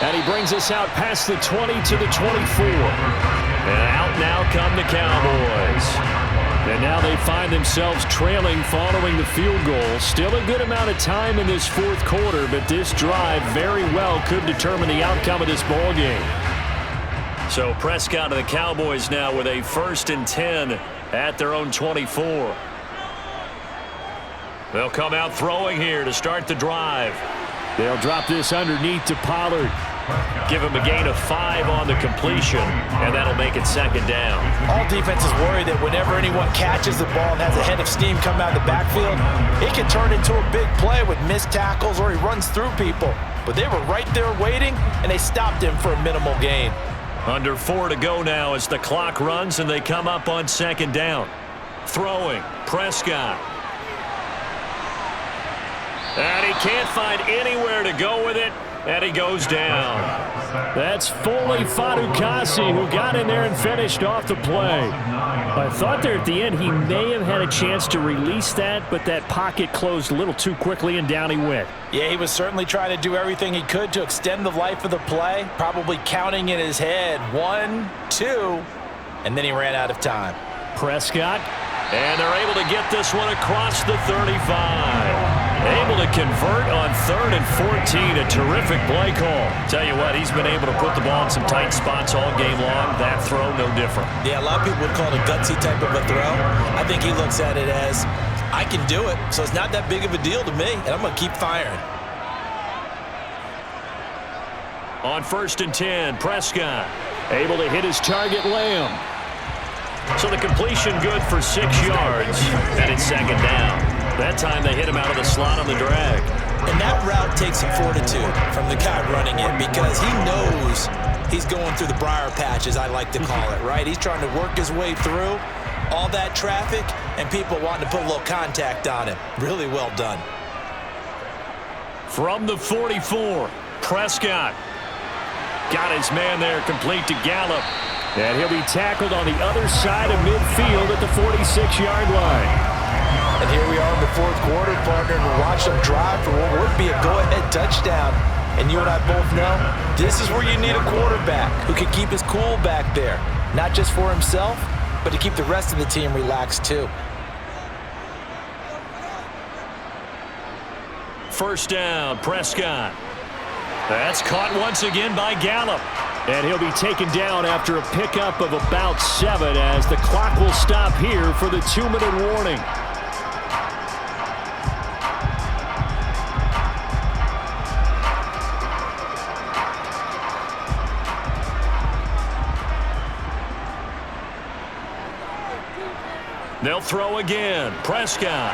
And he brings us out past the 20 to the 24. And out now come the Cowboys. And now they find themselves trailing following the field goal. Still a good amount of time in this fourth quarter, but this drive very well could determine the outcome of this ball game. So Prescott and the Cowboys now with a 1st and 10 at their own 24. They'll come out throwing here to start the drive. They'll drop this underneath to Pollard. Give him a gain of 5 on the completion, and that'll make it 2nd down. All defenses worry that whenever anyone catches the ball and has a head of steam come out of the backfield, it can turn into a big play with missed tackles or he runs through people. But they were right there waiting, and they stopped him for a minimal gain. Under 4 to go now as the clock runs, and they come up on 2nd down. Throwing, Prescott. And he can't find anywhere to go with it, and he goes down. That's fully Fatukasi who got in there and finished off the play. I thought there at the end he may have had a chance to release that, but that pocket closed a little too quickly, and down he went. Yeah, he was certainly trying to do everything he could to extend the life of the play, probably counting in his head 1, 2, and then he ran out of time. Prescott. And they're able to get this one across the 35. Able to convert on 3rd and 14. A terrific play call. Tell you what, he's been able to put the ball in some tight spots all game long. That throw, no different. Yeah, a lot of people would call it a gutsy type of a throw. I think he looks at it as, I can do it, so it's not that big of a deal to me, and I'm going to keep firing. On 1st and 10, Prescott. Able to hit his target, Lamb. So the completion good for 6 yards, and it's 2nd down. That time they hit him out of the slot on the drag. And that route takes some fortitude from the guy running it because he knows he's going through the briar patch, as I like to call it, right? He's trying to work his way through all that traffic and people wanting to put a little contact on him. Really well done. From the 44, Prescott. Got his man there, complete to Gallup. And he'll be tackled on the other side of midfield at the 46-yard line. And here we are in the fourth quarter, partner, and we watch them drive for what would be a go-ahead touchdown. And you and I both know this is where you need a quarterback who can keep his cool back there, not just for himself, but to keep the rest of the team relaxed too. 1st down, Prescott. That's caught once again by Gallup. And he'll be taken down after a pickup of about 7 as the clock will stop here for the 2-minute warning. They'll throw again. Prescott.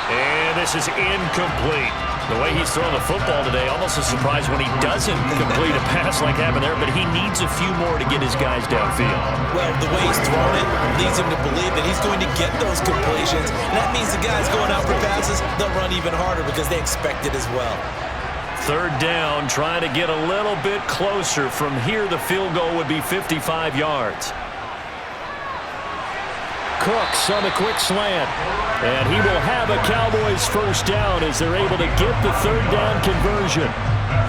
And this is incomplete. The way he's throwing the football today, almost a surprise when he doesn't complete a pass like happened there, but he needs a few more to get his guys downfield. Well, the way he's thrown it leads him to believe that he's going to get those completions. And that means the guys going out for passes, they'll run even harder because they expect it as well. 3rd down, trying to get a little bit closer. From here, the field goal would be 55 yards. Cooks on the quick slant. And he will have a Cowboys 1st down as they're able to get the 3rd down conversion.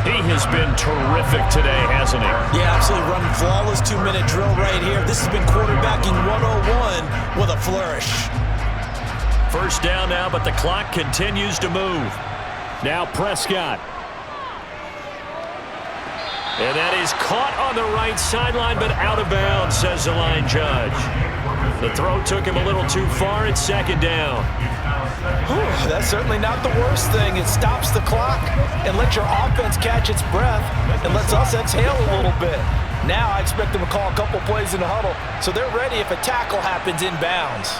He has been terrific today, hasn't he? Yeah, absolutely running flawless 2-minute drill right here. This has been quarterbacking 101 with a flourish. 1st down now, but the clock continues to move. Now Prescott. And that is caught on the right sideline, but out of bounds, says the line judge. The throw took him a little too far. It's 2nd down. Whew, that's certainly not the worst thing. It stops the clock and lets your offense catch its breath and lets us exhale a little bit. Now I expect them to call a couple plays in the huddle so they're ready if a tackle happens inbounds.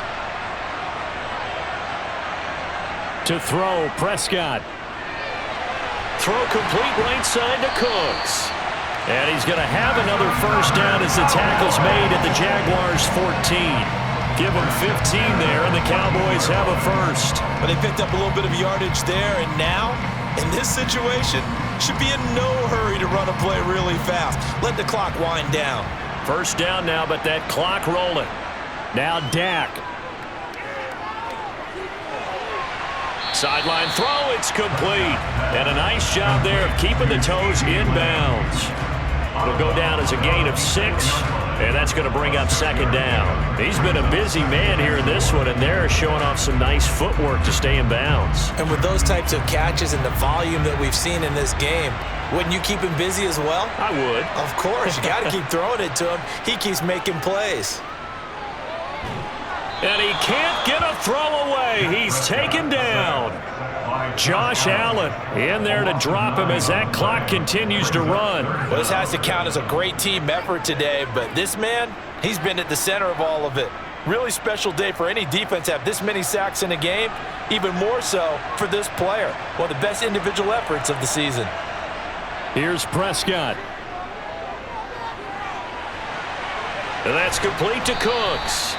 To throw, Prescott. Throw complete right side to Cooks. And he's going to have another 1st down as the tackle's made at the Jaguars 14. Give them 15 there, and the Cowboys have a 1st. But they picked up a little bit of yardage there, and now, in this situation, should be in no hurry to run a play really fast. Let the clock wind down. 1st down now, but that clock rolling. Now Dak. Sideline throw, it's complete. And a nice job there of keeping the toes inbounds. It'll go down as a gain of 6, And that's going to bring up second down. He's been a busy man here in this one, and they're showing off some nice footwork to stay in bounds. And with those types of catches and the volume that we've seen in this game, wouldn't you keep him busy as well? I would. Of course. You got to keep throwing it to him. He keeps making plays. And he can't get a throw away. He's taken down. Josh Allen in there to drop him as that clock continues to run. Well, this has to count as a great team effort today, but this man, he's been at the center of all of it. Really special day for any defense to have this many sacks in a game, even more so for this player. One of the best individual efforts of the season. Here's Prescott. And that's complete to Cooks.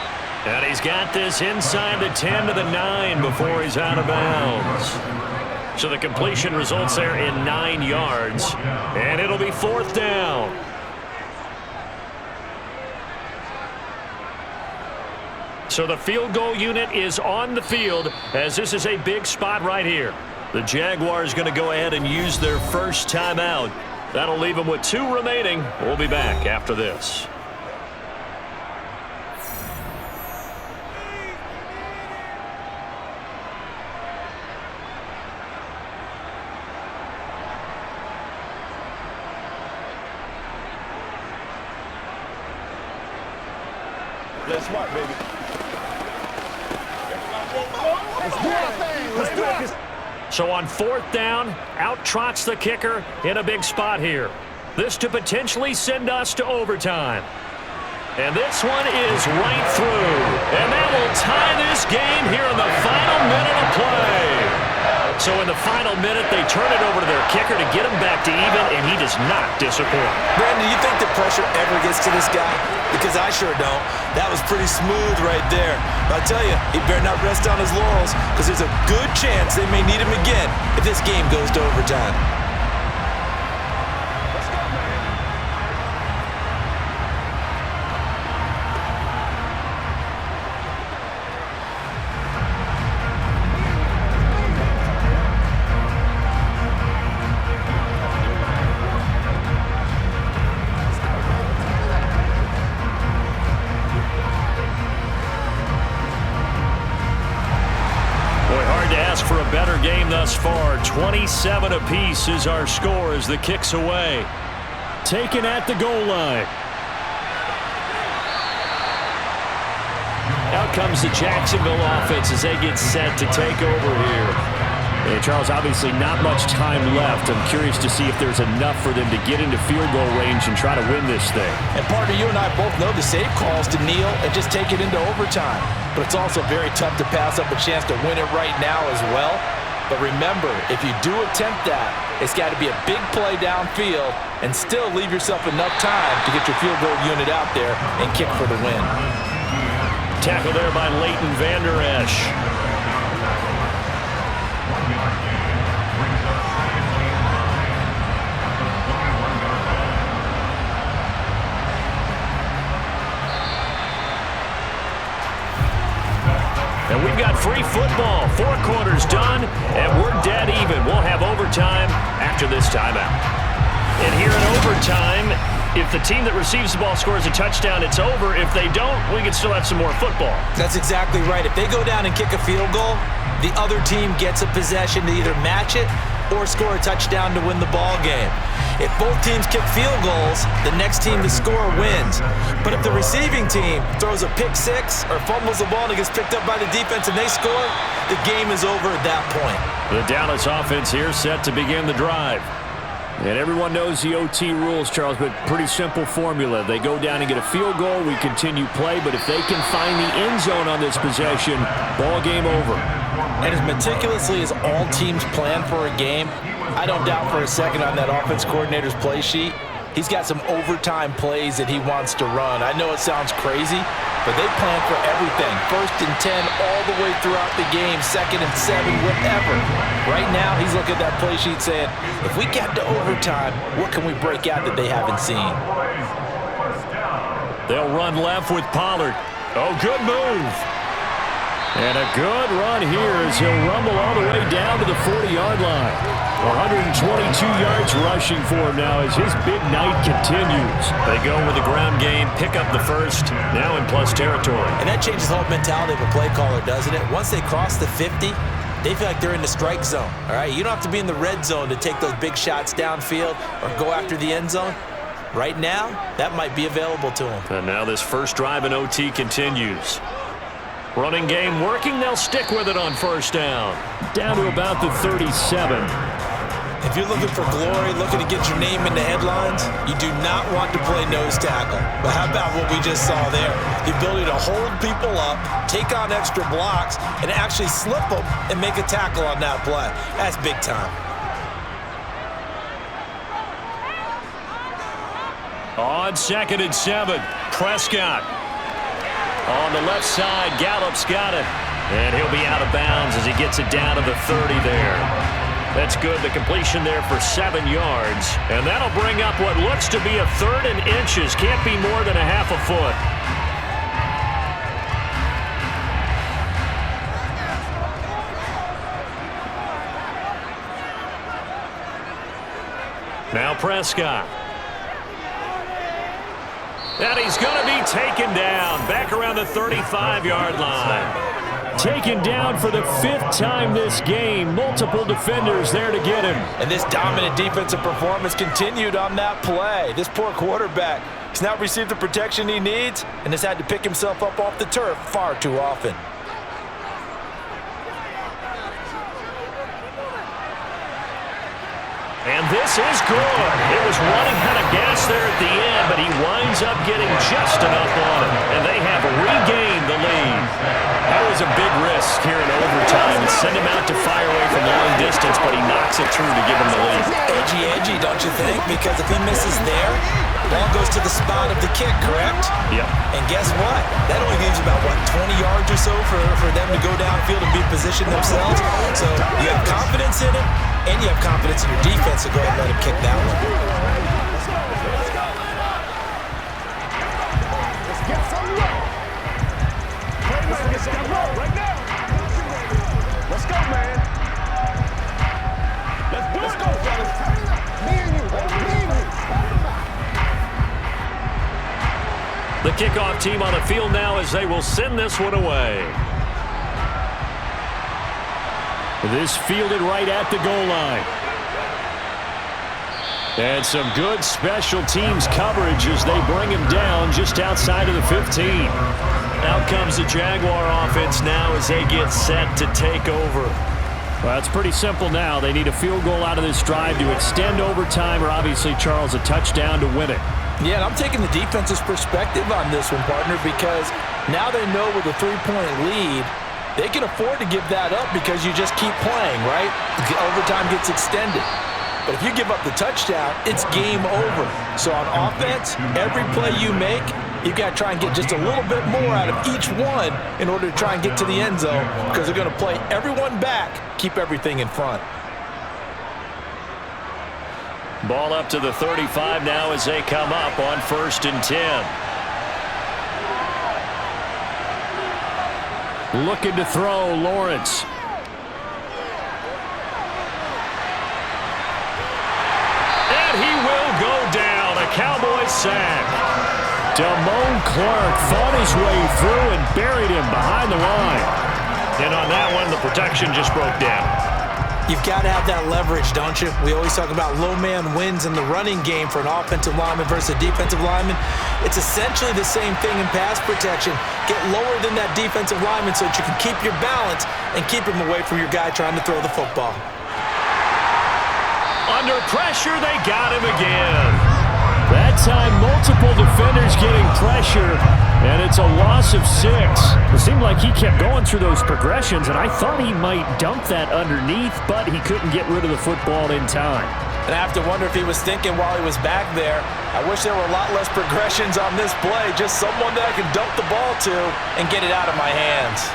And he's got this inside the 10 to the 9 before he's out of bounds. So the completion results there in 9 yards. And it'll be fourth down. So the field goal unit is on the field as this is a big spot right here. The Jaguars going to go ahead and use their first timeout. That'll leave them with 2 remaining. We'll be back after this. That's smart, baby. Let's do our thing. Let's do it. So on fourth down, out trots the kicker in a big spot here. This to potentially send us to overtime. And this one is right through. And that will tie this game here in the final minute of play. So in the final minute, they turn it over to their kicker to get him back to even, and he does not disappoint. Brandon, do you think the pressure ever gets to this guy? Because I sure don't. That was pretty smooth right there. But I tell you, he better not rest on his laurels because there's a good chance they may need him again if this game goes to overtime. For a better game thus far. 27 apiece is our score as the kick's away. Taken at the goal line. Out comes the Jacksonville offense as they get set to take over here. And Charles, obviously not much time left. I'm curious to see if there's enough for them to get into field goal range and try to win this thing. And partner, you and I both know the safe calls to kneel and just take it into overtime. But it's also very tough to pass up a chance to win it right now as well. But remember, if you do attempt that, it's got to be a big play downfield and still leave yourself enough time to get your field goal unit out there and kick for the win. Tackle there by Leighton Vander Esch. And we've got free football. 4 quarters done, and we're dead even. We'll have overtime after this timeout. And here in overtime, if the team that receives the ball scores a touchdown, it's over. If they don't, we can still have some more football. That's exactly right. If they go down and kick a field goal, the other team gets a possession to either match it or score a touchdown to win the ball game. If both teams kick field goals, the next team to score wins. But if the receiving team throws a pick six or fumbles the ball and it gets picked up by the defense and they score, the game is over at that point. The Dallas offense here set to begin the drive. And everyone knows the OT rules, Charles, but pretty simple formula. They go down and get a field goal, we continue play, but if they can find the end zone on this possession, ball game over. And as meticulously as all teams plan for a game, I don't doubt for a second on that offense coordinator's play sheet, he's got some overtime plays that he wants to run. I know it sounds crazy, but they plan for everything. 1st and 10 all the way throughout the game, 2nd and 7, whatever. Right now, he's looking at that play sheet saying, if we get to overtime, what can we break out that they haven't seen? They'll run left with Pollard. Oh, good move. And a good run here as he'll rumble all the way down to the 40-yard line. 122 yards rushing for him now as his big night continues. They go with the ground game, pick up the first, now in plus territory. And that changes the whole mentality of a play caller, doesn't it? Once they cross the 50, they feel like they're in the strike zone, all right? You don't have to be in the red zone to take those big shots downfield or go after the end zone. Right now, that might be available to them. And now this first drive in OT continues. Running game working, they'll stick with it on first down. Down to about the 37. If you're looking for glory, looking to get your name in the headlines, you do not want to play nose tackle. But how about what we just saw there? The ability to hold people up, take on extra blocks, and actually slip them and make a tackle on that play. That's big time. On 2nd and 7, Prescott. On the left side, Gallup's got it. And he'll be out of bounds as he gets it down to the 30 there. That's good. The completion there for 7 yards. And that'll bring up what looks to be a 3rd and inches. Can't be more than a half a foot. Now Prescott. And he's going to be taken down back around the 35-yard line. Taken down for the 5th time this game. Multiple defenders there to get him. And this dominant defensive performance continued on that play. This poor quarterback has not received the protection he needs and has had to pick himself up off the turf far too often. And this is good. It was running out of gas there at the end, but he winds up getting just enough on it. And they have regained the lead. That was a big risk here in overtime. Send him out to fire away from long distance, but he knocks it through to give him the lead. Edgy, don't you think? Because if he misses there, the ball goes to the spot of the kick, correct? Yep. And guess what? That only leaves about, 20 yards or so for them to go downfield and be positioned themselves. So you have confidence in it, and you have confidence in your defense to go ahead and let him kick that one. Let's get some roll. Let's get some roll right now. Let's go, man. Let's go, fellas. Me and you, baby. Me and you. The kickoff team on the field now as they will send this one away. This fielded right at the goal line. And some good special teams coverage as they bring him down just outside of the 15. Out comes the Jaguar offense now as they get set to take over. Well, it's pretty simple now. They need a field goal out of this drive to extend overtime, or obviously, Charles, a touchdown to win it. Yeah, and I'm taking the defense's perspective on this one, partner, because now they know with a 3-point lead, they can afford to give that up because you just keep playing, right? Overtime gets extended. But if you give up the touchdown, it's game over. So on offense, every play you make, you've got to try and get just a little bit more out of each one in order to try and get to the end zone because they're going to play everyone back, keep everything in front. Ball up to the 35 now as they come up on 1st and 10. Looking to throw, Lawrence. And he will go down. A Cowboys sack. Damone Clark fought his way through and buried him behind the line. And on that one, the protection just broke down. You've got to have that leverage, don't you? We always talk about low man wins in the running game for an offensive lineman versus a defensive lineman. It's essentially the same thing in pass protection. Get lower than that defensive lineman so that you can keep your balance and keep him away from your guy trying to throw the football. Under pressure, they got him again. That time, multiple defenders getting pressure, and it's a loss of 6. It seemed like he kept going through those progressions, and I thought he might dump that underneath, but he couldn't get rid of the football in time. And I have to wonder if he was thinking while he was back there, I wish there were a lot less progressions on this play, just someone that I can dump the ball to and get it out of my hands.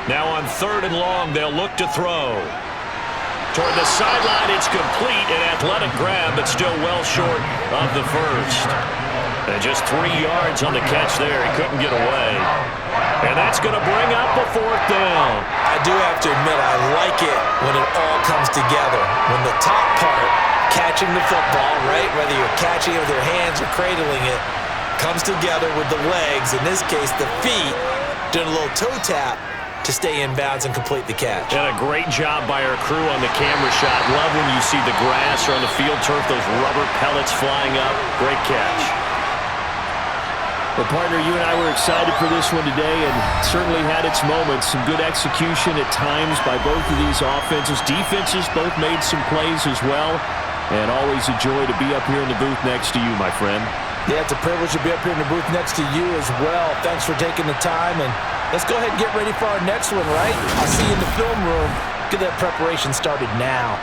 Now on 3rd and long, they'll look to throw. Toward the sideline, it's complete, an athletic grab, but still well short of the first. And just 3 yards on the catch there. He couldn't get away. And that's going to bring up a 4th down. I do have to admit, I like it when it all comes together. When the top part, catching the football, right, whether you're catching it with your hands or cradling it, comes together with the legs, in this case the feet, doing a little toe tap to stay in bounds and complete the catch. And a great job by our crew on the camera shot. Love when you see the grass or on the field turf, those rubber pellets flying up. Great catch. Well, partner, you and I were excited for this one today and certainly had its moments. Some good execution at times by both of these offenses. Defenses both made some plays as well. And always a joy to be up here in the booth next to you, my friend. Yeah, it's a privilege to be up here in the booth next to you as well. Thanks for taking the time, and let's go ahead and get ready for our next one, right? I'll see you in the film room. Get that preparation started now.